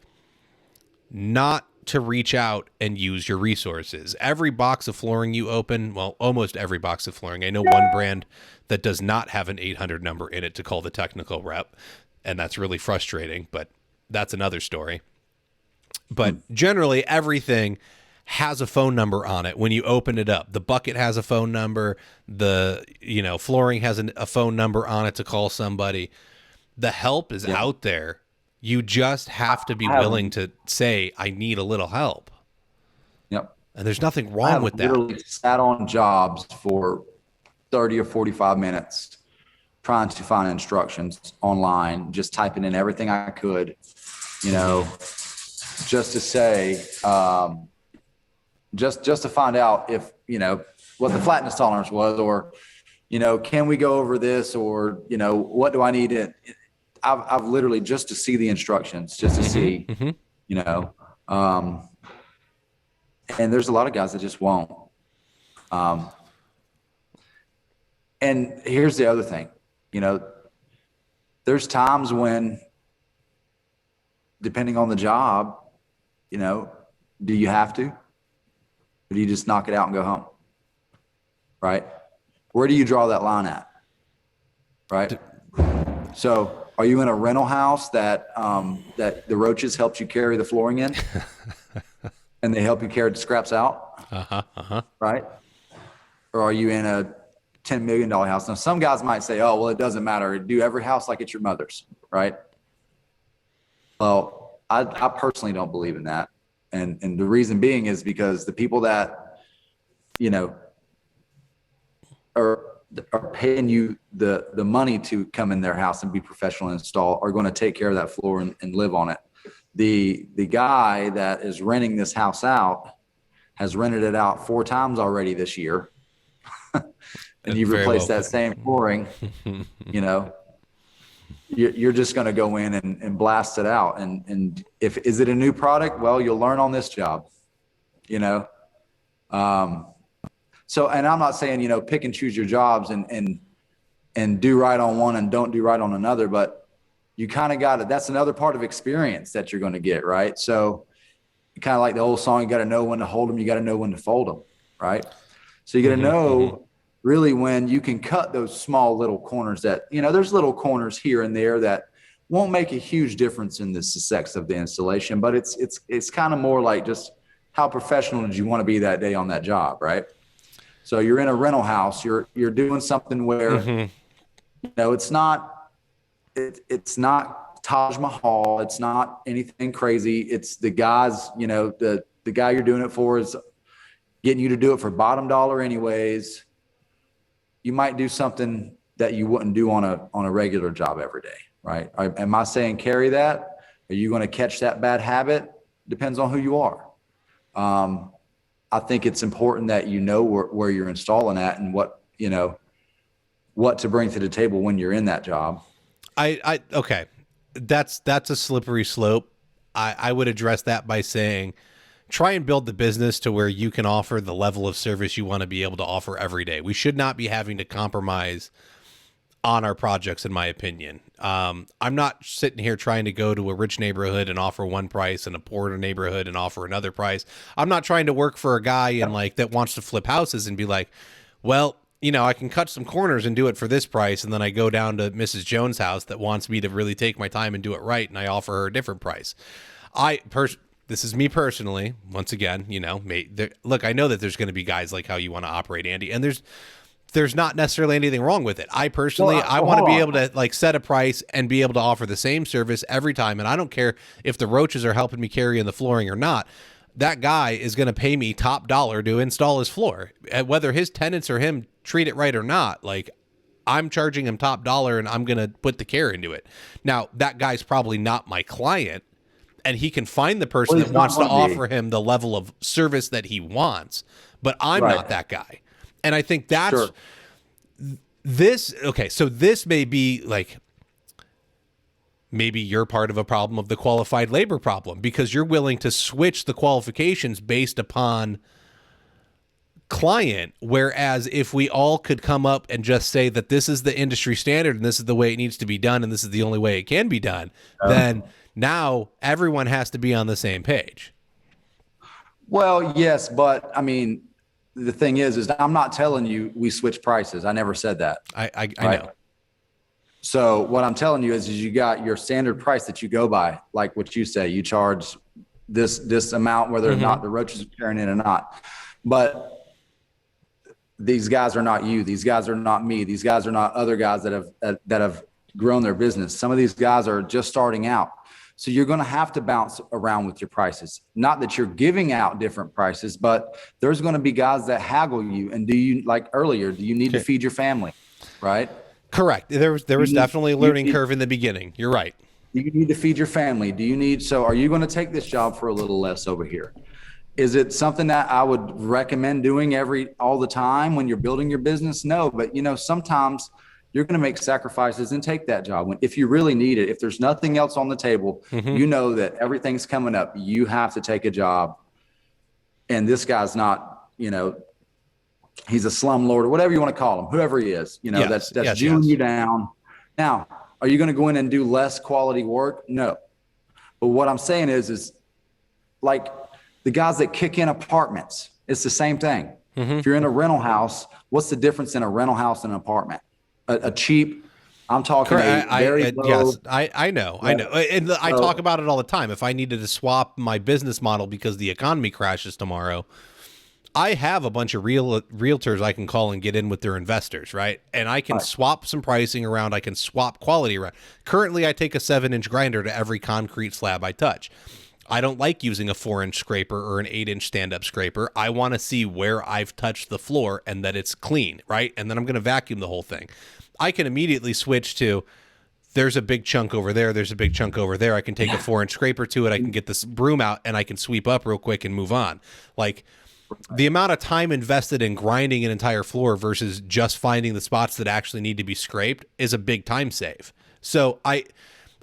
not to reach out and use your resources. Every box of flooring you open, well, almost every box of flooring. I know one brand that does not have an 800 number in it to call the technical rep, and that's really frustrating, but that's another story. But generally everything has a phone number on it when you open it up. The bucket has a phone number. The flooring has a phone number on it to call somebody. The help is out there. You just have to be willing to say, I need a little help. Yep. And there's nothing wrong with that. I literally sat on jobs for 30 or 45 minutes trying to find instructions online, just typing in everything I could, just to say, just to find out if, what the flatness tolerance was, or, can we go over this, or, what do I need to, I've literally just to see the instructions, just to see, and there's a lot of guys that just won't. And here's the other thing, there's times when, depending on the job, do you have to? Or do you just knock it out and go home? Right? Where do you draw that line at? Right? So are you in a rental house that that the roaches helped you carry the flooring in? And they help you carry the scraps out? Right? Or are you in a $10 million house? Now, some guys might say, oh, well, it doesn't matter. Do every house like it's your mother's, right? Well, I personally don't believe in that. And the reason being is because the people that, are paying you the money to come in their house and be professional and install are going to take care of that floor and live on it. The guy that is renting this house out has rented it out 4 times already this year. And you've replaced that same flooring, you're just going to go in and blast it out. And if, is it a new product? Well, you'll learn on this job, you know? So, and I'm not saying, pick and choose your jobs and do right on one and don't do right on another, but you kind of got it. That's another part of experience that you're going to get. Right. So kind of like the old song, you got to know when to hold them. You got to know when to fold them. Right. So you got to know really when you can cut those small little corners that, there's little corners here and there that won't make a huge difference in the success of the installation, but it's kind of more like just how professional did you want to be that day on that job. Right. So you're in a rental house, you're doing something where, it's not Taj Mahal. It's not anything crazy. It's the guys, the guy you're doing it for is getting you to do it for bottom dollar anyways. You might do something that you wouldn't do on a regular job every day, right? Am I saying carry that? Are you going to catch that bad habit? Depends on who you are. I think it's important that you know where you're installing at and what to bring to the table when you're in that job. Okay. That's a slippery slope. I would address that by saying, try and build the business to where you can offer the level of service you want to be able to offer every day. We should not be having to compromise on our projects, in my opinion. I'm not sitting here trying to go to a rich neighborhood and offer one price and a poorer neighborhood and offer another price. I'm not trying to work for a guy that wants to flip houses and be like, well, I can cut some corners and do it for this price. And then I go down to Mrs. Jones' house that wants me to really take my time and do it right. And I offer her a different price. This is me personally. Once again, look, I know that there's going to be guys like how you want to operate, Andy, and there's not necessarily anything wrong with it. I personally, I want to be able to set a price and be able to offer the same service every time. And I don't care if the roaches are helping me carry in the flooring or not. That guy is going to pay me top dollar to install his floor, whether his tenants or him treat it right or not. Like, I'm charging him top dollar and I'm going to put the care into it. Now, that guy's probably not my client, and he can find the person that wants to offer him the level of service that he wants, but I'm not that guy. And I think that's this. Okay. So this may be like, maybe you're part of a problem of the qualified labor problem, because you're willing to switch the qualifications based upon client. Whereas if we all could come up and just say that this is the industry standard and this is the way it needs to be done, and this is the only way it can be done, then now everyone has to be on the same page. Well, yes, but I mean, the thing is I'm not telling you we switch prices. I never said that. I know. So what I'm telling you is you got your standard price that you go by, like what you say, you charge this amount, whether or not the roaches are carrying it or not. But these guys are not you. These guys are not me. These guys are not other guys that have grown their business. Some of these guys are just starting out. So you're going to have to bounce around with your prices. Not that you're giving out different prices, but there's going to be guys that haggle you. And like earlier, do you need to feed your family? Right? Correct. There was definitely a learning curve in the beginning. You're right. Do you need to feed your family? So are you going to take this job for a little less over here? Is it something that I would recommend doing all the time when you're building your business? No, but sometimes you're going to make sacrifices and take that job if you really need it. If there's nothing else on the table, that everything's coming up, you have to take a job. And this guy's not, he's a slumlord or whatever you want to call him, whoever he is, that's jewing you down. Now, are you going to go in and do less quality work? No. But what I'm saying is like the guys that kick in apartments, it's the same thing. If you're in a rental house, what's the difference in a rental house and an apartment? A cheap, I'm talking very low. Yes, I know. And I talk about it all the time. If I needed to swap my business model because the economy crashes tomorrow, I have a bunch of realtors I can call and get in with their investors, right? And I can swap some pricing around. I can swap quality around. Currently, I take a 7-inch grinder to every concrete slab I touch. I don't like using a 4-inch scraper or an 8-inch stand-up scraper. I want to see where I've touched the floor and that it's clean, right? And then I'm going to vacuum the whole thing. I can immediately switch to, there's a big chunk over there. There's a big chunk over there. I can take a 4-inch scraper to it. I can get this broom out and I can sweep up real quick and move on. Like, the amount of time invested in grinding an entire floor versus just finding the spots that actually need to be scraped is a big time save. So I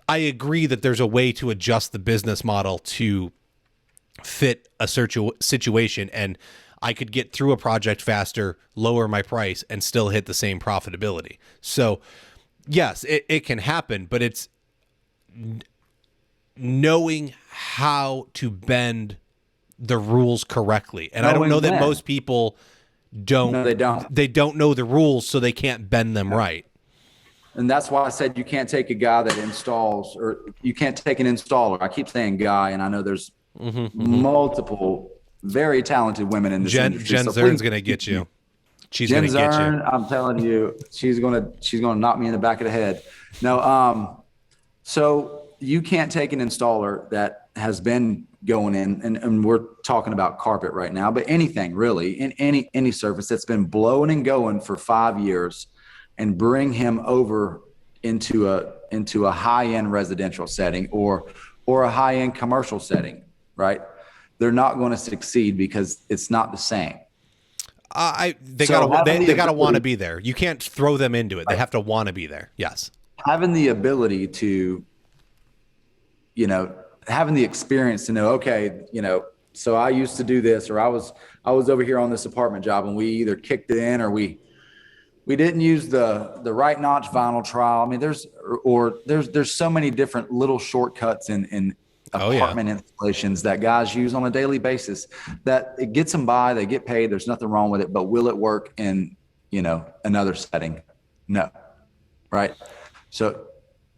agree that there's a way to adjust the business model to fit a situation, and I could get through a project faster, lower my price, and still hit the same profitability. So yes, it can happen, but it's knowing how to bend the rules correctly. And I don't know that most people don't. No, they don't. They don't know the rules, so they can't bend them right. And that's why I said you can't take a guy that installs, or you can't take an installer. I keep saying guy, and I know there's multiple very talented women in this industry. Jen Zern's going to get you. She's going to get you. I'm telling you, she's going to knock me in the back of the head. No, so you can't take an installer that has been going in, and we're talking about carpet right now, but anything really, in any surface that's been blowing and going for 5 years, and bring him over into a high-end residential setting or a high-end commercial setting, right? They're not going to succeed because it's not the same. They gotta want to be there. You can't throw them into it. They have to want to be there. Yes. Having the ability to, having the experience to know, okay, so I used to do this, or I was over here on this apartment job, and we either kicked it in or we didn't use the right notch vinyl trowel. I mean, there's so many different little shortcuts in apartment installations that guys use on a daily basis that it gets them by. They get paid. There's nothing wrong with it. But will it work in another setting? No, right? So,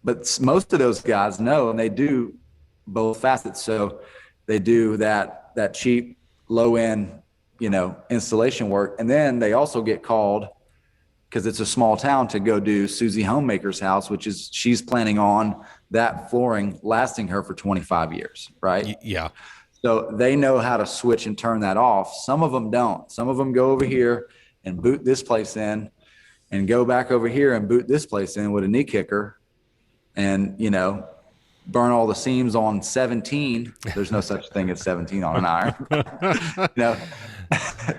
but most of those guys know, and they do both facets. So they do that cheap, low end, installation work, and then they also get called, because it's a small town, to go do Susie Homemaker's house, which is, she's planning on that flooring lasting her for 25 years, right? Yeah. So they know how to switch and turn that off. Some of them don't. Some of them go over here and boot this place in, and go back over here and boot this place in with a knee kicker, and, burn all the seams on 17. There's no such thing as 17 on an iron.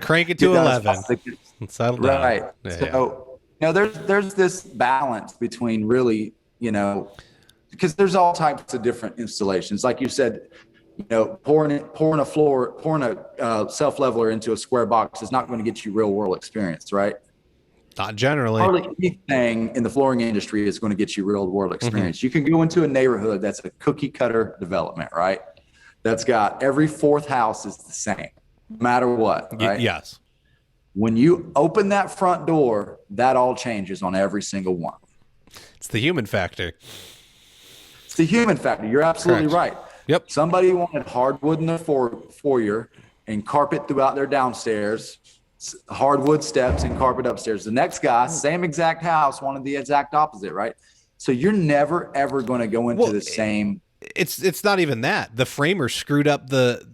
Crank it to 11. Settle down. Right. So, there's this balance between really, because there's all types of different installations. Like you said, pouring a self-leveler into a square box is not going to get you real world experience, right? Not generally. Hardly anything in the flooring industry is going to get you real world experience. You can go into a neighborhood that's a cookie cutter development, right? That's got every fourth house is the same, no matter what, right? Yes. When you open that front door, that all changes on every single one. It's the human factor. It's the human factor. You're absolutely Correct. right. Yep. Somebody wanted hardwood in their foyer and carpet throughout their downstairs, hardwood steps and carpet upstairs. The next guy, same exact house, wanted the exact opposite, right? So you're never, ever going to go into the same. It's not even that. The framer screwed up the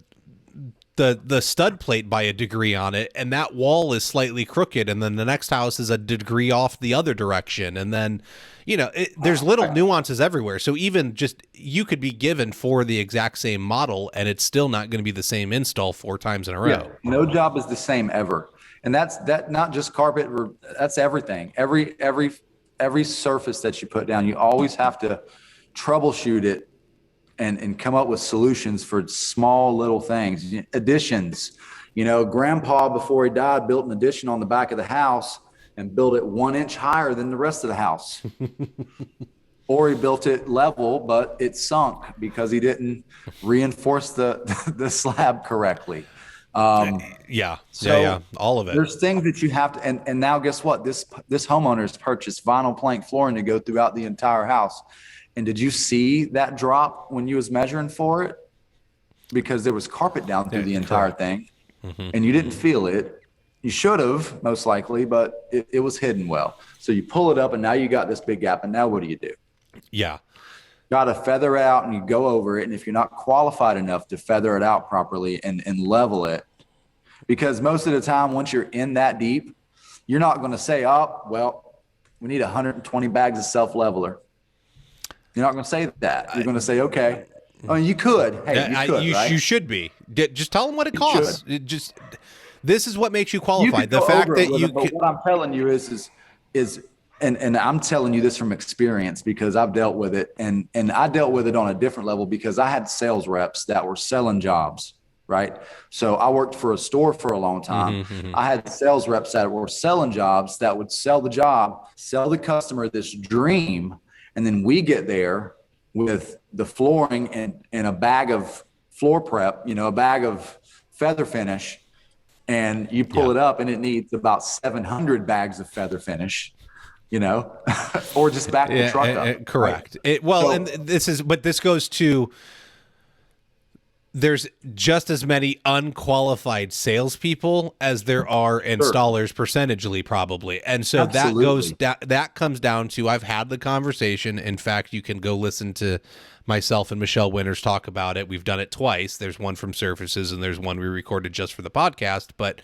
stud plate by a degree on it, and that wall is slightly crooked, and then the next house is a degree off the other direction, and then there's little nuances everywhere. So even just, you could be given for the exact same model, and it's still not going to be the same install 4 times in a row. Yeah, no job is the same ever, and that's not just carpet. That's everything. Every surface that you put down, you always have to troubleshoot it and come up with solutions for small little things. Additions, grandpa, before he died, built an addition on the back of the house and built it 1 inch higher than the rest of the house. Or he built it level, but it sunk because he didn't reinforce the slab correctly. All of it. There's things that you have to, and now guess what? This homeowner's purchased vinyl plank flooring to go throughout the entire house. And did you see that drop when you was measuring for it? Because there was carpet down through the entire thing, and you didn't feel it. You should have, most likely, but it was hidden well. So you pull it up, and now you got this big gap, and now what do you do? Yeah. Got to feather out, and you go over it. And if you're not qualified enough to feather it out properly and level it, because most of the time, once you're in that deep, you're not going to say, oh, well, we need 120 bags of self-leveler. You're not going to say that. You're going to say, okay. I mean, you could. Hey, you could, right? You should be. Just tell them what it costs. This is what makes you qualified. The fact that but what I'm telling you is and I'm telling you this from experience because I've dealt with it, and I dealt with it on a different level because I had sales reps that were selling jobs, right? So I worked for a store for a long time. I had sales reps that were selling jobs that would sell the job, sell the customer this dream, and then we get there with the flooring and a bag of floor prep, a bag of feather finish, and you pull it up and it needs about 700 bags of feather finish. Or just back the truck up. Correct. Right? And this goes to, there's just as many unqualified salespeople as there are installers percentagely, probably. And so that comes down to, I've had the conversation. In fact, you can go listen to myself and Michelle Winters talk about it. We've done it twice. There's one from Surfaces and there's one we recorded just for the podcast. But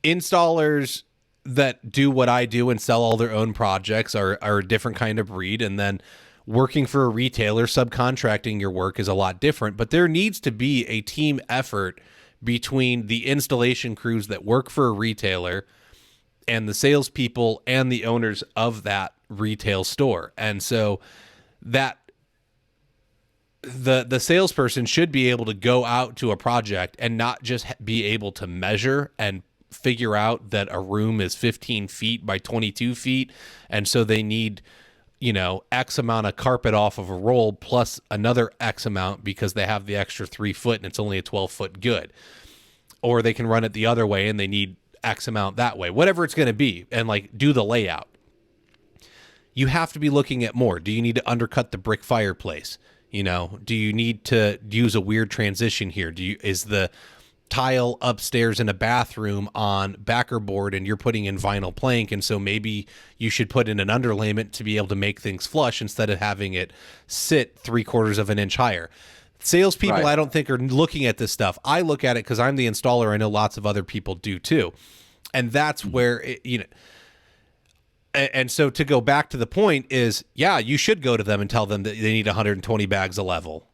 installers that do what I do and sell all their own projects are a different kind of breed. And then working for a retailer, subcontracting your work is a lot different. But there needs to be a team effort between the installation crews that work for a retailer and the salespeople and the owners of that retail store. And so that the salesperson should be able to go out to a project and not just be able to measure and figure out that a room is 15 feet by 22 feet. And so they need, X amount of carpet off of a roll plus another X amount because they have the extra 3 foot and it's only a 12-foot good. Or they can run it the other way and they need X amount that way, whatever it's going to be, and do the layout. You have to be looking at more. Do you need to undercut the brick fireplace? Do you need to use a weird transition here? Is the tile upstairs in a bathroom on backer board and you're putting in vinyl plank, and so maybe you should put in an underlayment to be able to make things flush instead of having it sit 3/4 of an inch higher. Salespeople, right, I don't think are looking at this stuff. I look at it because I'm the installer. I know lots of other people do too, and that's where and so to go back to the point is, you should go to them and tell them that they need 120 bags of level.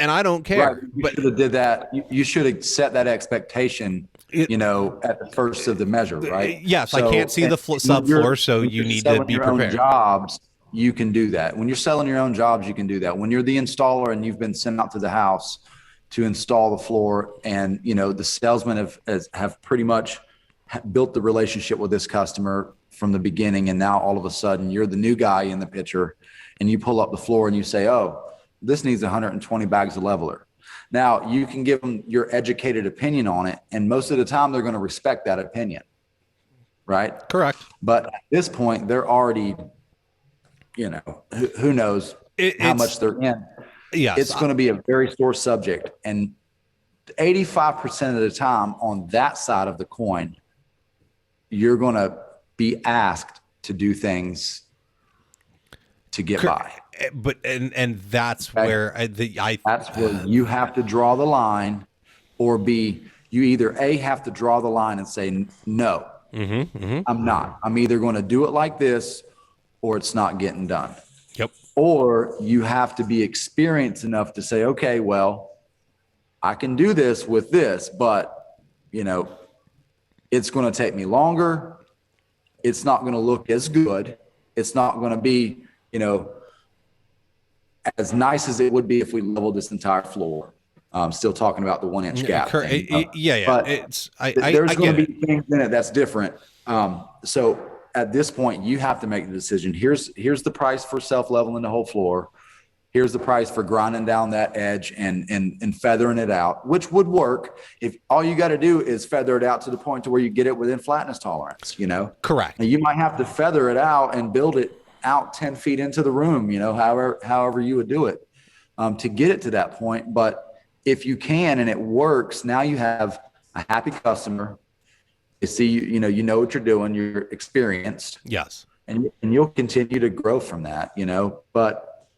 And I don't care. Right. You should have did that. You should have set that expectation, at the first of the measure, right? Yes, so, I can't see the subfloor, so you need to be prepared. Jobs, you can do that. When you're selling your own jobs, you can do that. When you're the installer and you've been sent out to the house to install the floor, and the salesmen have pretty much built the relationship with this customer from the beginning, and now all of a sudden you're the new guy in the picture, and you pull up the floor and you say, "Oh, this needs 120 bags of leveler." Now, you can give them your educated opinion on it, and most of the time they're going to respect that opinion, right? Correct. But at this point, they're already, who knows how much they're in. Yes. It's going to be a very sore subject. And 85% of the time on that side of the coin, you're going to be asked to do things to get by. But and that's where that's where you have to draw the line, or B, you either have to draw the line and say no, I'm not. I'm either going to do it like this, or it's not getting done. Yep. Or you have to be experienced enough to say, okay, well, I can do this with this, but it's going to take me longer. It's not going to look as good. It's not going to be, as nice as it would be if we leveled this entire floor. Still talking about the 1 inch gap. But there's going to be things in it that's different. So at this point, you have to make the decision. Here's the price for self-leveling the whole floor. Here's the price for grinding down that edge and feathering it out, which would work if all you got to do is feather it out to the point to where you get it within flatness tolerance. Correct. Now, you might have to feather it out and build it out 10 feet into the room, however you would do it to get it to that point. But if you can and it works, now you have a happy customer. You see, you know what you're doing, you're experienced. Yes. And you'll continue to grow from that, but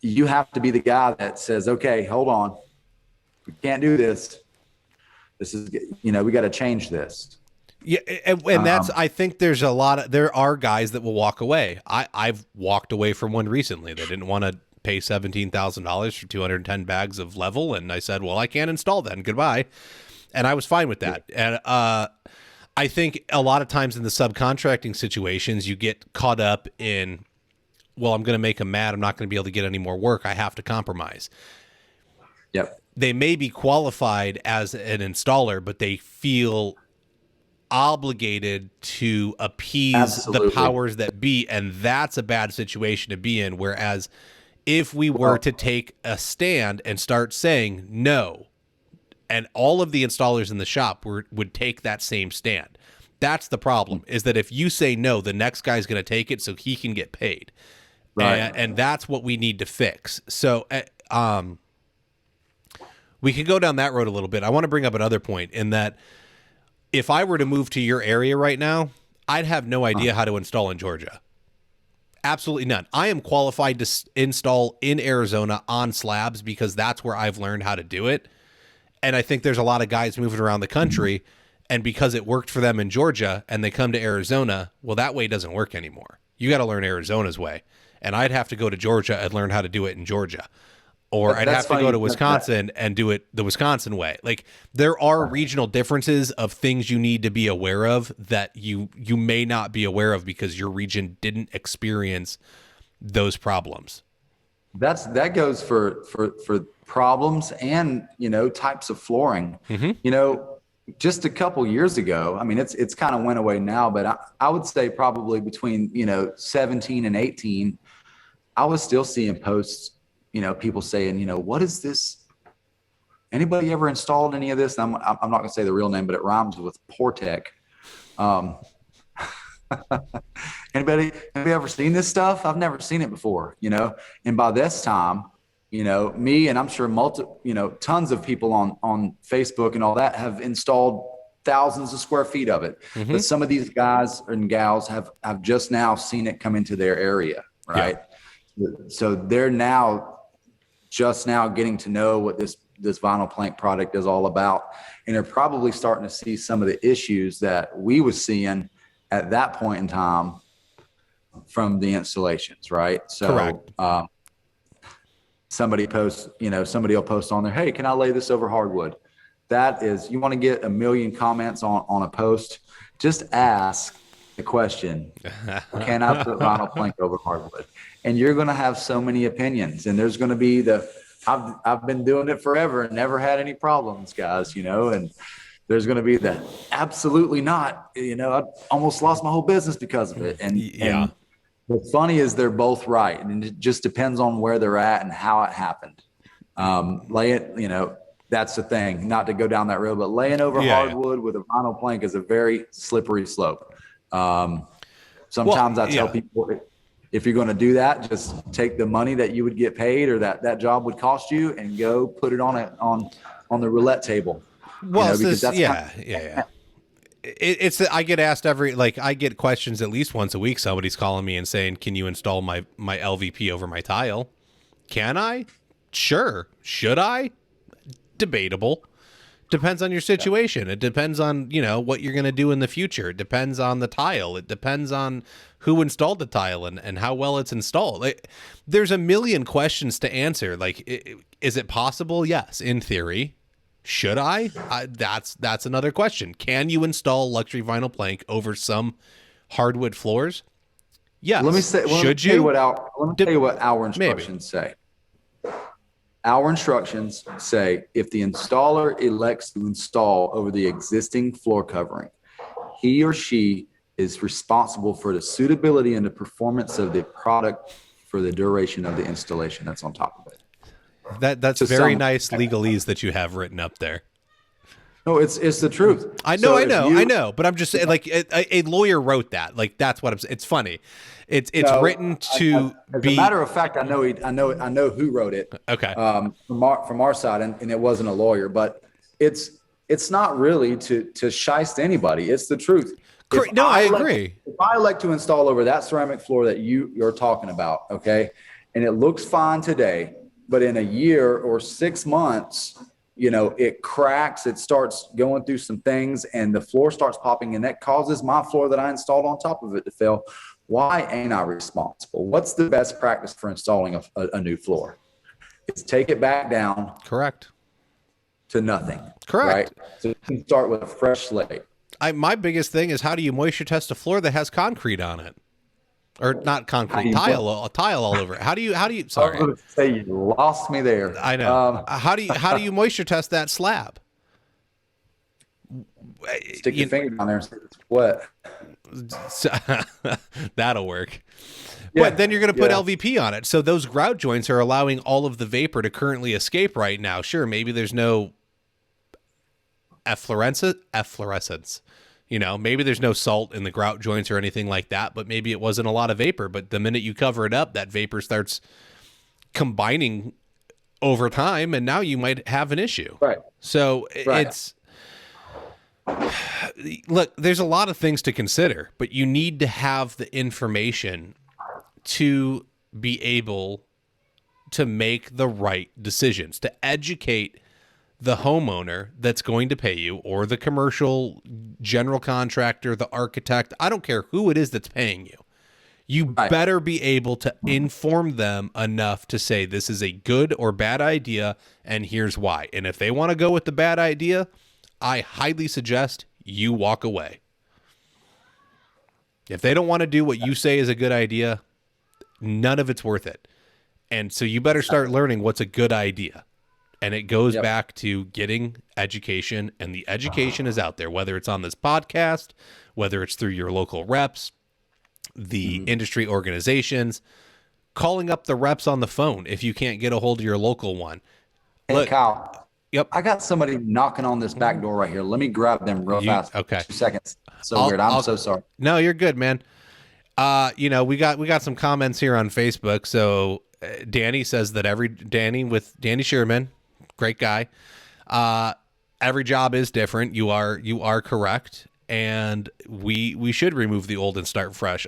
you have to be the guy that says, okay, hold on, we can't do this. This is, we got to change this. Yeah, and that's, I think there are guys that will walk away. I've walked away from one recently. They didn't want to pay $17,000 for 210 bags of level, and I said, well, I can't install that, and goodbye. And I was fine with that. And I think a lot of times in the subcontracting situations, you get caught up in, well, I'm going to make them mad. I'm not going to be able to get any more work. I have to compromise. Yep. They may be qualified as an installer, but they feel obligated to appease the powers that be, and that's a bad situation to be in. Whereas if we were to take a stand and start saying no, and all of the installers in the shop would take that same stand, that's the problem, is that if you say no, the next guy's going to take it so he can get paid. Right. And that's what we need to fix. So we can go down that road a little bit. I want to bring up another point in that if I were to move to your area right now, I'd have no idea how to install in Georgia. Absolutely none. I am qualified to install in Arizona on slabs because that's where I've learned how to do it. And I think there's a lot of guys moving around the country, and because it worked for them in Georgia and they come to Arizona, well, that way doesn't work anymore. You got to learn Arizona's way. And I'd have to go to Georgia and learn how to do it in Georgia. Or I'd have to go to Wisconsin and do it the Wisconsin way. Like, there are regional differences of things you need to be aware of that you may not be aware of because your region didn't experience those problems. That goes for problems and, types of flooring. Just a couple years ago, I mean, it's kind of went away now, but I would say probably between, 17 and 18, I was still seeing posts, people saying, what is this? Anybody ever installed any of this? And I'm not going to say the real name, but it rhymes with Portec. Anybody ever seen this stuff? I've never seen it before, and by this time, me and I'm sure tons of people on Facebook and all that have installed thousands of square feet of it. But some of these guys and gals have just now seen it come into their area, right? Yeah. So they're just now getting to know what this vinyl plank product is all about. And they're probably starting to see some of the issues that we was seeing at that point in time from the installations, right? So, correct. Somebody will post on there, hey, can I lay this over hardwood? That is, you want to get 1 million comments on a post, just ask the question, can I put vinyl plank over hardwood? And you're going to have so many opinions, and there's going to be I've been doing it forever and never had any problems, guys, and there's going to be the absolutely not, I almost lost my whole business because of it. And what's funny is they're both right. And it just depends on where they're at and how it happened. That's the thing, not to go down that road, but laying over hardwood with a vinyl plank is a very slippery slope. Sometimes I tell people, if you're going to do that, just take the money that you would get paid or that job would cost you and go put it on the roulette table. Well, I get asked I get questions at least once a week. Somebody's calling me and saying, can you install my LVP over my tile? Can I? Sure. Should I? Debatable. Depends on your situation. It depends on, what you're going to do in the future. It depends on the tile. It depends on who installed the tile and how well it's installed. There's a million questions to answer. Is it possible? Yes, in theory. Should I? That's another question. Can you install luxury vinyl plank over some hardwood floors? Yes. Let me tell you what our instructions say. Our instructions say if the installer elects to install over the existing floor covering, he or she is responsible for the suitability and the performance of the product for the duration of the installation that's on top of it. That's very nice legalese that you have written up there. No, it's the truth. I know. But I'm just saying, a lawyer wrote that. That's what I'm saying. It's funny. It's written to be. As a matter of fact, I know who wrote it. Okay. From our side, and it wasn't a lawyer, but it's not really to shiest anybody. It's the truth. I agree. If I elect to install over that ceramic floor that you're talking about, okay, and it looks fine today, but in a year or 6 months, it cracks, it starts going through some things and the floor starts popping and that causes my floor that I installed on top of it to fail. Why ain't I responsible? What's the best practice for installing a new floor? It's take it back down. Correct. To nothing. Correct. Right? So you can start with a fresh slate. My biggest thing is, how do you moisture test a floor that has concrete on it? Or not concrete, tile all over it. How do you sorry. I was going to say, you lost me there. I know. How do you moisture test that slab? Stick your finger down there and see if it's wet. That'll work. Yeah, But then you're going to put LVP on it. So those grout joints are allowing all of the vapor to currently escape right now. Sure, maybe there's no efflorescence. You know, maybe there's no salt in the grout joints or anything like that, but maybe it wasn't a lot of vapor. But the minute you cover it up, that vapor starts combining over time, and now you might have an issue. Right. So it's... Look, there's a lot of things to consider, but you need to have the information to be able to make the right decisions, to educate the homeowner that's going to pay you, or the commercial general contractor, the architect. I don't care who it is that's paying you. You better be able to inform them enough to say, this is a good or bad idea, and here's why. And if they want to go with the bad idea, I highly suggest you walk away. If they don't want to do what you say is a good idea, none of it's worth it. And so you better start learning what's a good idea. And it goes back to getting education, and the education is out there, whether it's on this podcast, whether it's through your local reps, the industry organizations, calling up the reps on the phone if you can't get a hold of your local one. Hey, Look, Kyle. Yep. I got somebody knocking on this back door right here. Let me grab them real fast. Okay. 2 seconds. So weird. I'm so sorry. No, you're good, man. We got some comments here on Facebook. So Danny says that Danny Sherman, great guy. Every job is different. You are correct, and we should remove the old and start fresh.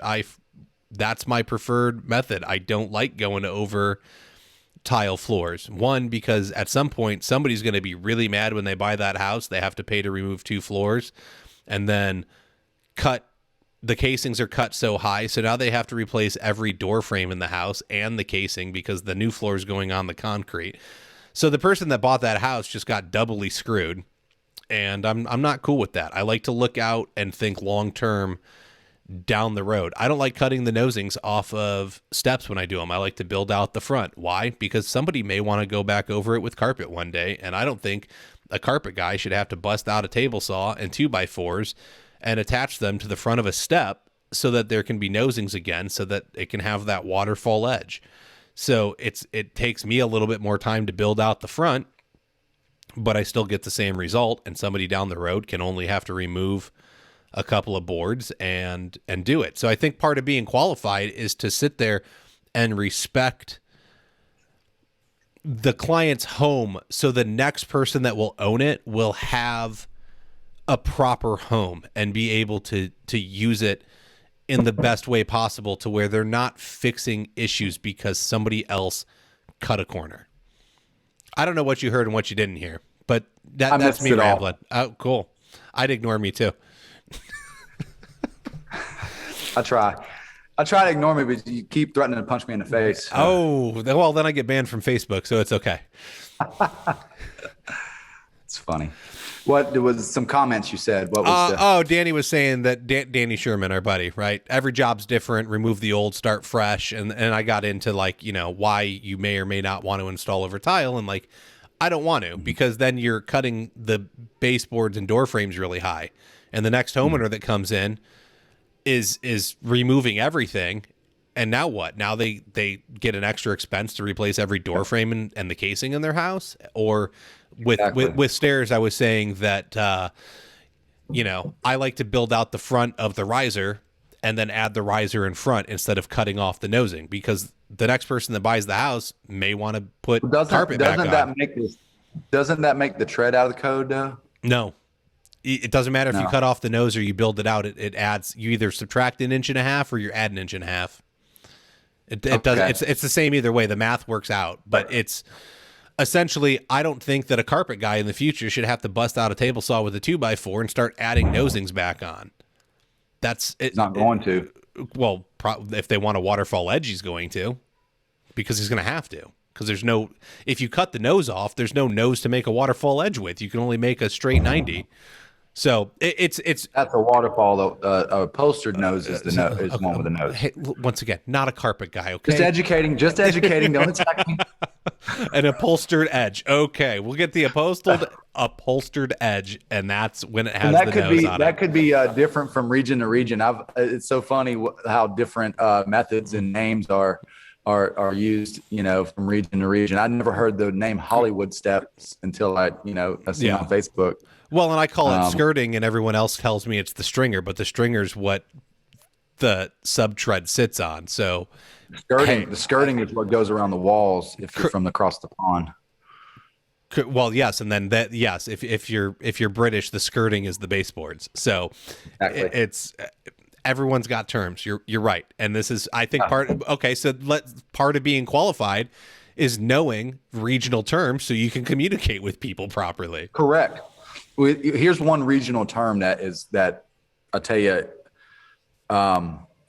That's my preferred method. I don't like going over tile floors. One, because at some point somebody's going to be really mad when they buy that house. They have to pay to remove 2 floors, and then the casings are cut so high, so now they have to replace every door frame in the house and the casing because the new floor is going on the concrete. So the person that bought that house just got doubly screwed, and I'm not cool with that. I like to look out and think long term down the road. I don't like cutting the nosings off of steps when I do them. I like to build out the front. Why? Because somebody may want to go back over it with carpet one day, and I don't think a carpet guy should have to bust out a table saw and 2x4s and attach them to the front of a step so that there can be nosings again, so that it can have that waterfall edge. So it takes me a little bit more time to build out the front, but I still get the same result, and somebody down the road can only have to remove a couple of boards and do it. So I think part of being qualified is to sit there and respect the client's home, so the next person that will own it will have a proper home and be able to use it in the best way possible, to where they're not fixing issues because somebody else cut a corner. I don't know what you heard and what you didn't hear, but that's me rambling. Oh, cool. I'd ignore me too. I try to ignore me, but you keep threatening to punch me in the face. Oh, well, then I get banned from Facebook, so it's okay. It's funny. What was some comments you said? What was Danny was saying that Danny Sherman, our buddy, right? Every job's different. Remove the old, start fresh. And I got into why you may or may not want to install over tile. And I don't want to, because then you're cutting the baseboards and door frames really high. And the next homeowner that comes in is removing everything. And now what? Now they get an extra expense to replace every door frame and the casing in their house? Or with stairs, I was saying that, I like to build out the front of the riser and then add the riser in front instead of cutting off the nosing, because the next person that buys the house may want to put carpet back on. Doesn't that make the tread out of the code, though? No. It doesn't matter if you cut off the nose or you build it out. It adds, you either subtract 1.5 inches or you add 1.5 inches. It does. It's the same either way. The math works out, but it's essentially, I don't think that a carpet guy in the future should have to bust out a table saw with a 2x4 and start adding nosings back on. That's it. Not going to. Well, if they want a waterfall edge, he's going to, because he's going to have to. Because if you cut the nose off, there's no nose to make a waterfall edge with. You can only make a straight 90. So it's That's a waterfall, though. A upholstered nose is is one with a nose. Hey, once again, not a carpet guy. Okay, Just educating. Don't attack me. An upholstered edge. Okay, we'll get the upholstered edge, and that's when it has the nose on it. That could be different from region to region. It's so funny how different methods and names are used, from region to region. I never heard the name Hollywood steps until I seen it on Facebook. Well, and I call it skirting, and everyone else tells me it's the stringer, but the stringer's what the subtread sits on. So the skirting is what goes around the walls if you're from across the pond. Well, yes, and then if you're British, the skirting is the baseboards. So exactly. It's everyone's got terms. You're right, and this is, I think, part of being qualified is knowing regional terms so you can communicate with people properly. Correct. Here's one regional term that I'll tell you.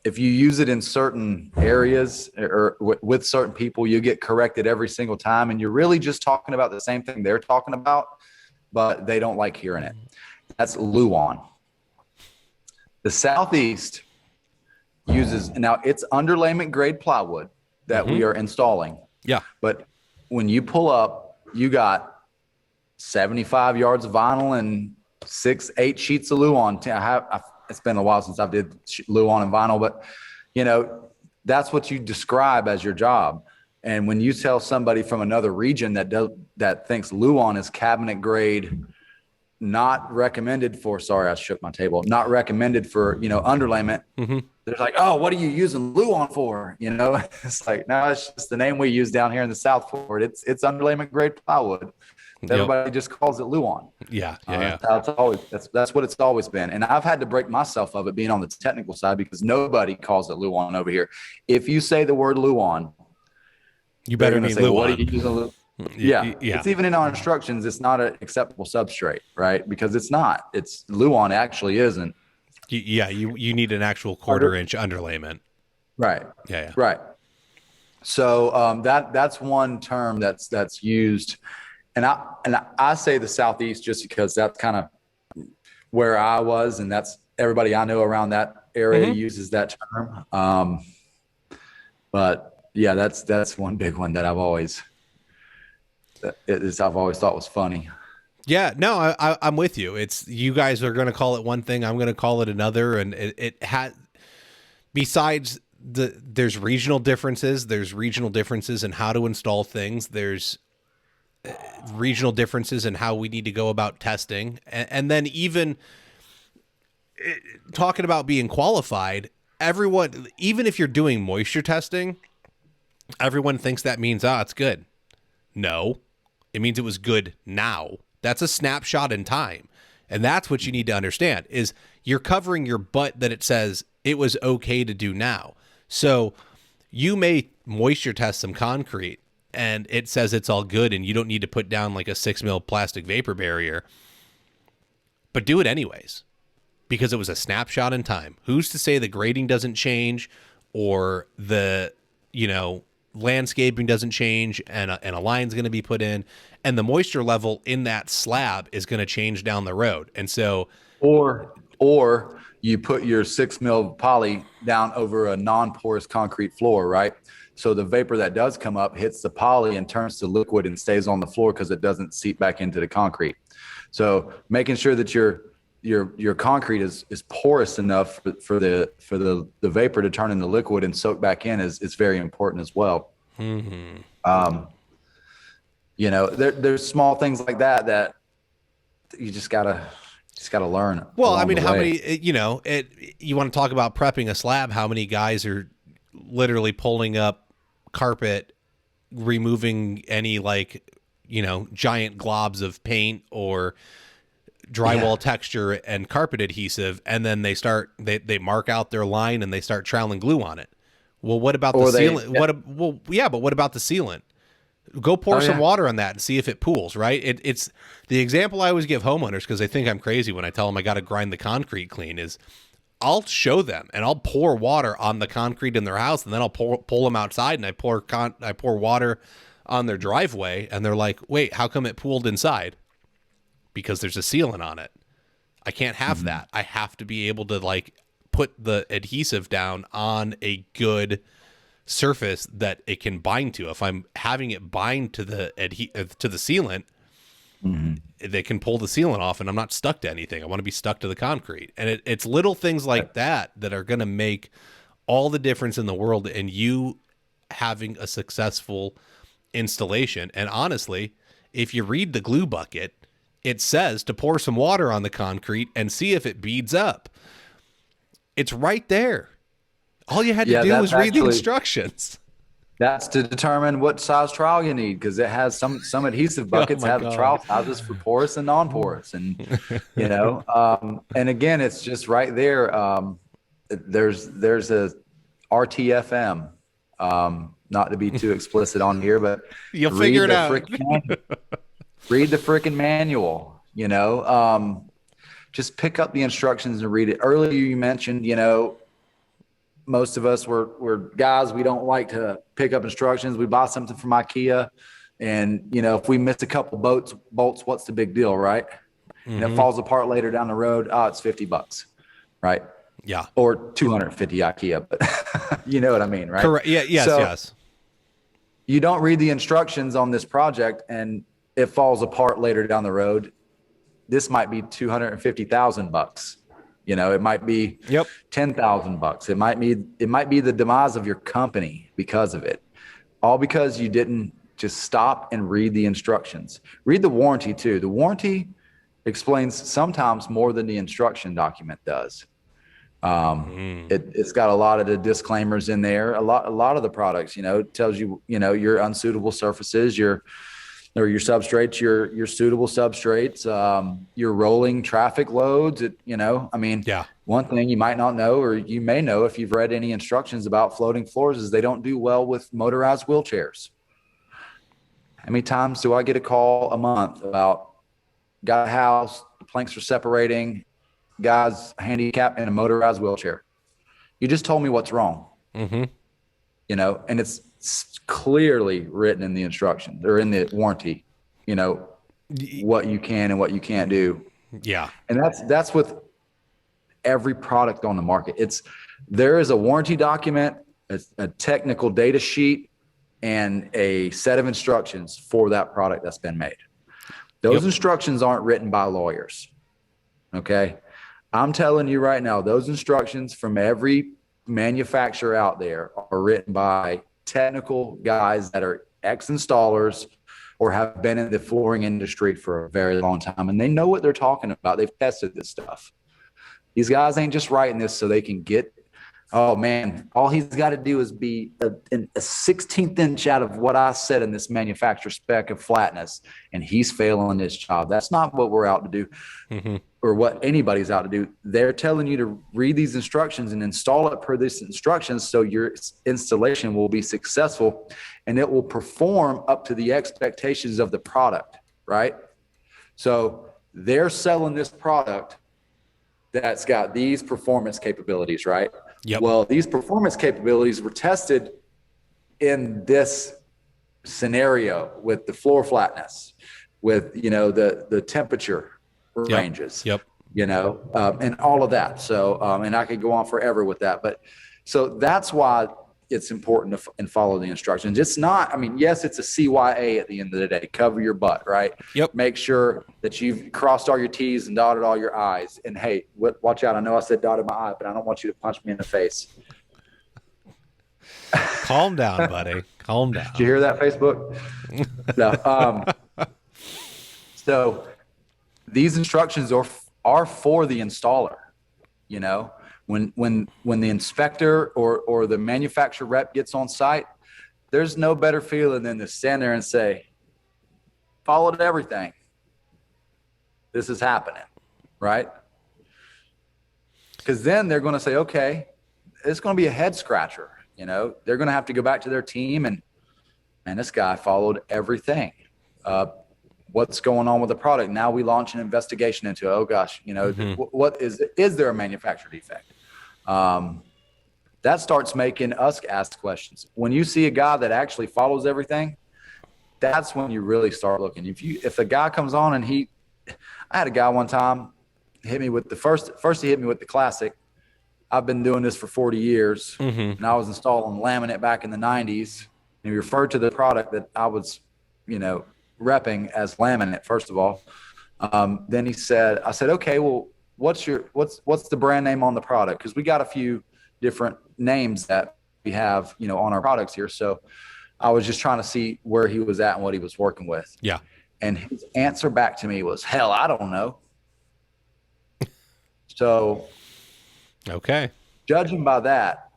If you use it in certain areas or with certain people, you get corrected every single time, and you're really just talking about the same thing they're talking about, but they don't like hearing it. That's luan. The Southeast uses, now it's underlayment grade plywood that we are installing. Yeah. But when you pull up, you got 75 yards of vinyl and 6-8 sheets of luan. It's been a while since I did luan and vinyl, but that's what you describe as your job. And when you tell somebody from another region that thinks luan is cabinet grade, not recommended for, sorry, I shook my table, not recommended for, underlayment. They're like, oh, what are you using luan for? It's like, no, it's just the name we use down here in the South for it. It's underlayment grade plywood. Everybody just calls it luan. That's what it's always been. And I've had to break myself of it being on the technical side because nobody calls it luan over here. If you say the word luan, you better mean luan. What are you using? Yeah. It's even in our instructions. It's not an acceptable substrate, right? Because it's not. It's luan actually isn't. You need an actual quarter-inch underlayment. Right. Yeah. Right. So that's one term that's used. And I say the Southeast just because that's kind of where I was, and that's everybody I know around that area uses that term. But yeah, that's one big one that I've always thought was funny. Yeah, no, I'm with you. It's, you guys are going to call it one thing, I'm going to call it another, and it has. Besides there's regional differences. There's regional differences in how to install things. There's regional differences in how we need to go about testing. And then even talking about being qualified, everyone, even if you're doing moisture testing, everyone thinks that means, it's good. No, it means it was good now. That's a snapshot in time. And that's what you need to understand is you're covering your butt that it says it was okay to do now. So you may moisture test some concrete and it says it's all good and you don't need to put down like a 6 mil plastic vapor barrier, but do it anyways because it was a snapshot in time. Who's to say the grading doesn't change or the, landscaping doesn't change and a line's going to be put in and the moisture level in that slab is going to change down the road. And so, or you put your 6 mil poly down over a non-porous concrete floor, right? So the vapor that does come up hits the poly and turns to liquid and stays on the floor because it doesn't seep back into the concrete. So making sure that your concrete is porous enough for the vapor to turn into liquid and soak back in is very important as well. There's small things like that you just gotta learn. Well, I mean, how many, you want to talk about prepping a slab, how many guys are literally pulling up carpet, removing any giant globs of paint or drywall texture and carpet adhesive, and then they mark out their line and they start troweling glue on it. Well, what about the sealant? But what about the sealant? Go pour some water on that and see if it pools, right? It's the example I always give homeowners because they think I'm crazy when I tell them I got to grind the concrete clean is I'll show them and I'll pour water on the concrete in their house and then I'll pull them outside and I pour water on their driveway and they're like, wait, how come it pooled inside? Because there's a sealant on it. I can't have that. I have to be able to like put the adhesive down on a good surface that it can bind to. If I'm having it bind to the to the sealant, they can pull the sealant off and I'm not stuck to anything. I want to be stuck to the concrete. And it's little things like that that are going to make all the difference in the world in you having a successful installation. And honestly, if you read the glue bucket, it says to pour some water on the concrete and see if it beads up. It's right there. All you had to do was read the instructions. That's to determine what size trowel you need, because it has some adhesive buckets have trowel sizes for porous and non-porous, and and again, it's just right there. There's a RTFM. Not to be too explicit on here, but you'll figure it out. Read the freaking manual. Just pick up the instructions and read it. Earlier you mentioned, most of us we're guys, we don't like to pick up instructions. We buy something from IKEA, and if we miss a couple bolts, what's the big deal, right? And it falls apart later down the road. It's $50, right? Yeah. Or 250 IKEA, but you know what I mean, right? Correct. Yeah. Yes. You don't read the instructions on this project and it falls apart later down the road. This might be $250,000. It might be $10,000. It might be the demise of your company because of it. All because you didn't just stop and read the instructions. Read the warranty too. The warranty explains sometimes more than the instruction document does. It's got a lot of the disclaimers in there. A lot of the products, it tells you, your unsuitable surfaces, your substrates, your suitable substrates, your rolling traffic loads. One thing you might not know, or you may know if you've read any instructions about floating floors, is they don't do well with motorized wheelchairs. How many times do I get a call a month about got a house, the planks are separating, guy's handicapped in a motorized wheelchair? You just told me what's wrong. And it's clearly written in the instructions or in the warranty, what you can and what you can't do. Yeah. And that's with every product on the market. There is a warranty document, a technical data sheet, and a set of instructions for that product that's been made. Those instructions aren't written by lawyers. Okay. I'm telling you right now, those instructions from every manufacturer out there are written by technical guys that are ex-installers or have been in the flooring industry for a very long time, and they know what they're talking about. They've tested this stuff. These guys ain't just writing this so they can get, oh man, all he's got to do is be a 16th inch out of what I said in this manufacturer spec of flatness, and he's failing his job. That's not what we're out to do. Or what anybody's out to do. They're telling you to read these instructions and install it per these instructions so your installation will be successful and it will perform up to the expectations of the product, right? So they're selling this product that's got these performance capabilities, right? Yep. Well, these performance capabilities were tested in this scenario with the floor flatness, with, the temperature ranges, and all of that. So, and I could go on forever with that, but so that's why it's important to follow the instructions. It's not, yes, it's a CYA at the end of the day, cover your butt, right? Yep. Make sure that you've crossed all your T's and dotted all your I's, and hey, watch out. I know I said dotted my I, but I don't want you to punch me in the face. Calm down, buddy. Calm down. Did you hear that, Facebook? No. So these instructions are for the installer. When the inspector or the manufacturer rep gets on site, there's no better feeling than to stand there and say, followed everything. This is happening, right? Because then they're going to say, okay, it's going to be a head scratcher. They're going to have to go back to their team and this guy followed everything. What's going on with the product? Now we launch an investigation into it. Oh gosh, what is there a manufacturer defect? That starts making us ask questions. When you see a guy that actually follows everything, that's when you really start looking. If a guy comes on and I had a guy one time, hit me with the first he hit me with the classic. I've been doing this for 40 years, and I was installing laminate back in the 90s. And he referred to the product that I was, repping as laminate, first of all. Then I said, okay, well, what's the brand name on the product? Because we got a few different names that we have, on our products here. So I was just trying to see where he was at and what he was working with. Yeah. And his answer back to me was, hell, I don't know. So, okay. Judging by that,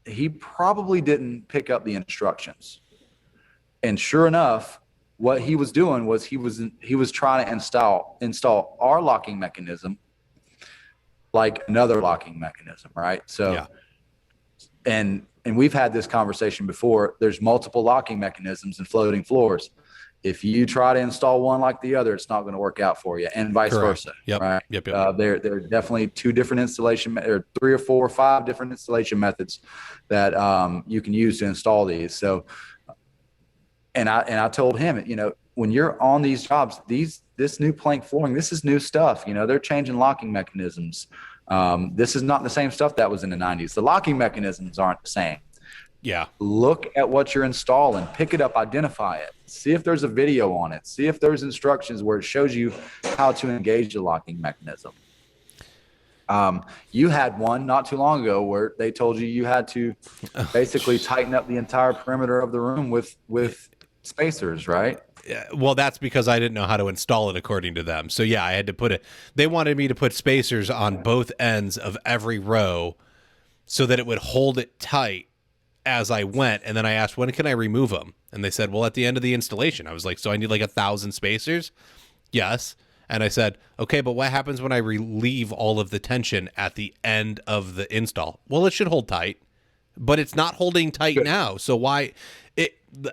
he probably didn't pick up the instructions. And sure enough, what he was doing was he was trying to install our locking mechanism like another locking mechanism, right? So, yeah. and we've had this conversation before. There's multiple locking mechanisms in floating floors. If you try to install one like the other, it's not going to work out for you, and vice versa. Yep. Right? Yep. There are definitely two different installation, or 3 or 4 or 5 different installation methods that you can use to install these. So, and I told him, when you're on these jobs, this new plank flooring, this is new stuff. They're changing locking mechanisms. This is not the same stuff that was in the 90s. The locking mechanisms aren't the same. Yeah. Look at what you're installing, pick it up, identify it, see if there's a video on it, see if there's instructions where it shows you how to engage the locking mechanism. You had one not too long ago where they told you had to basically tighten up the entire perimeter of the room with spacers, right? Yeah, well, that's because I didn't know how to install it according to them. So yeah, I had to they wanted me to put spacers on both ends of every row so that it would hold it tight as I went. And then I asked, when can I remove them? And they said, well, at the end of the installation. I was like, so I need like 1,000 spacers? Yes. And I said, okay, but what happens when I relieve all of the tension at the end of the install? Well, it should hold tight, but it's not holding tight now. So why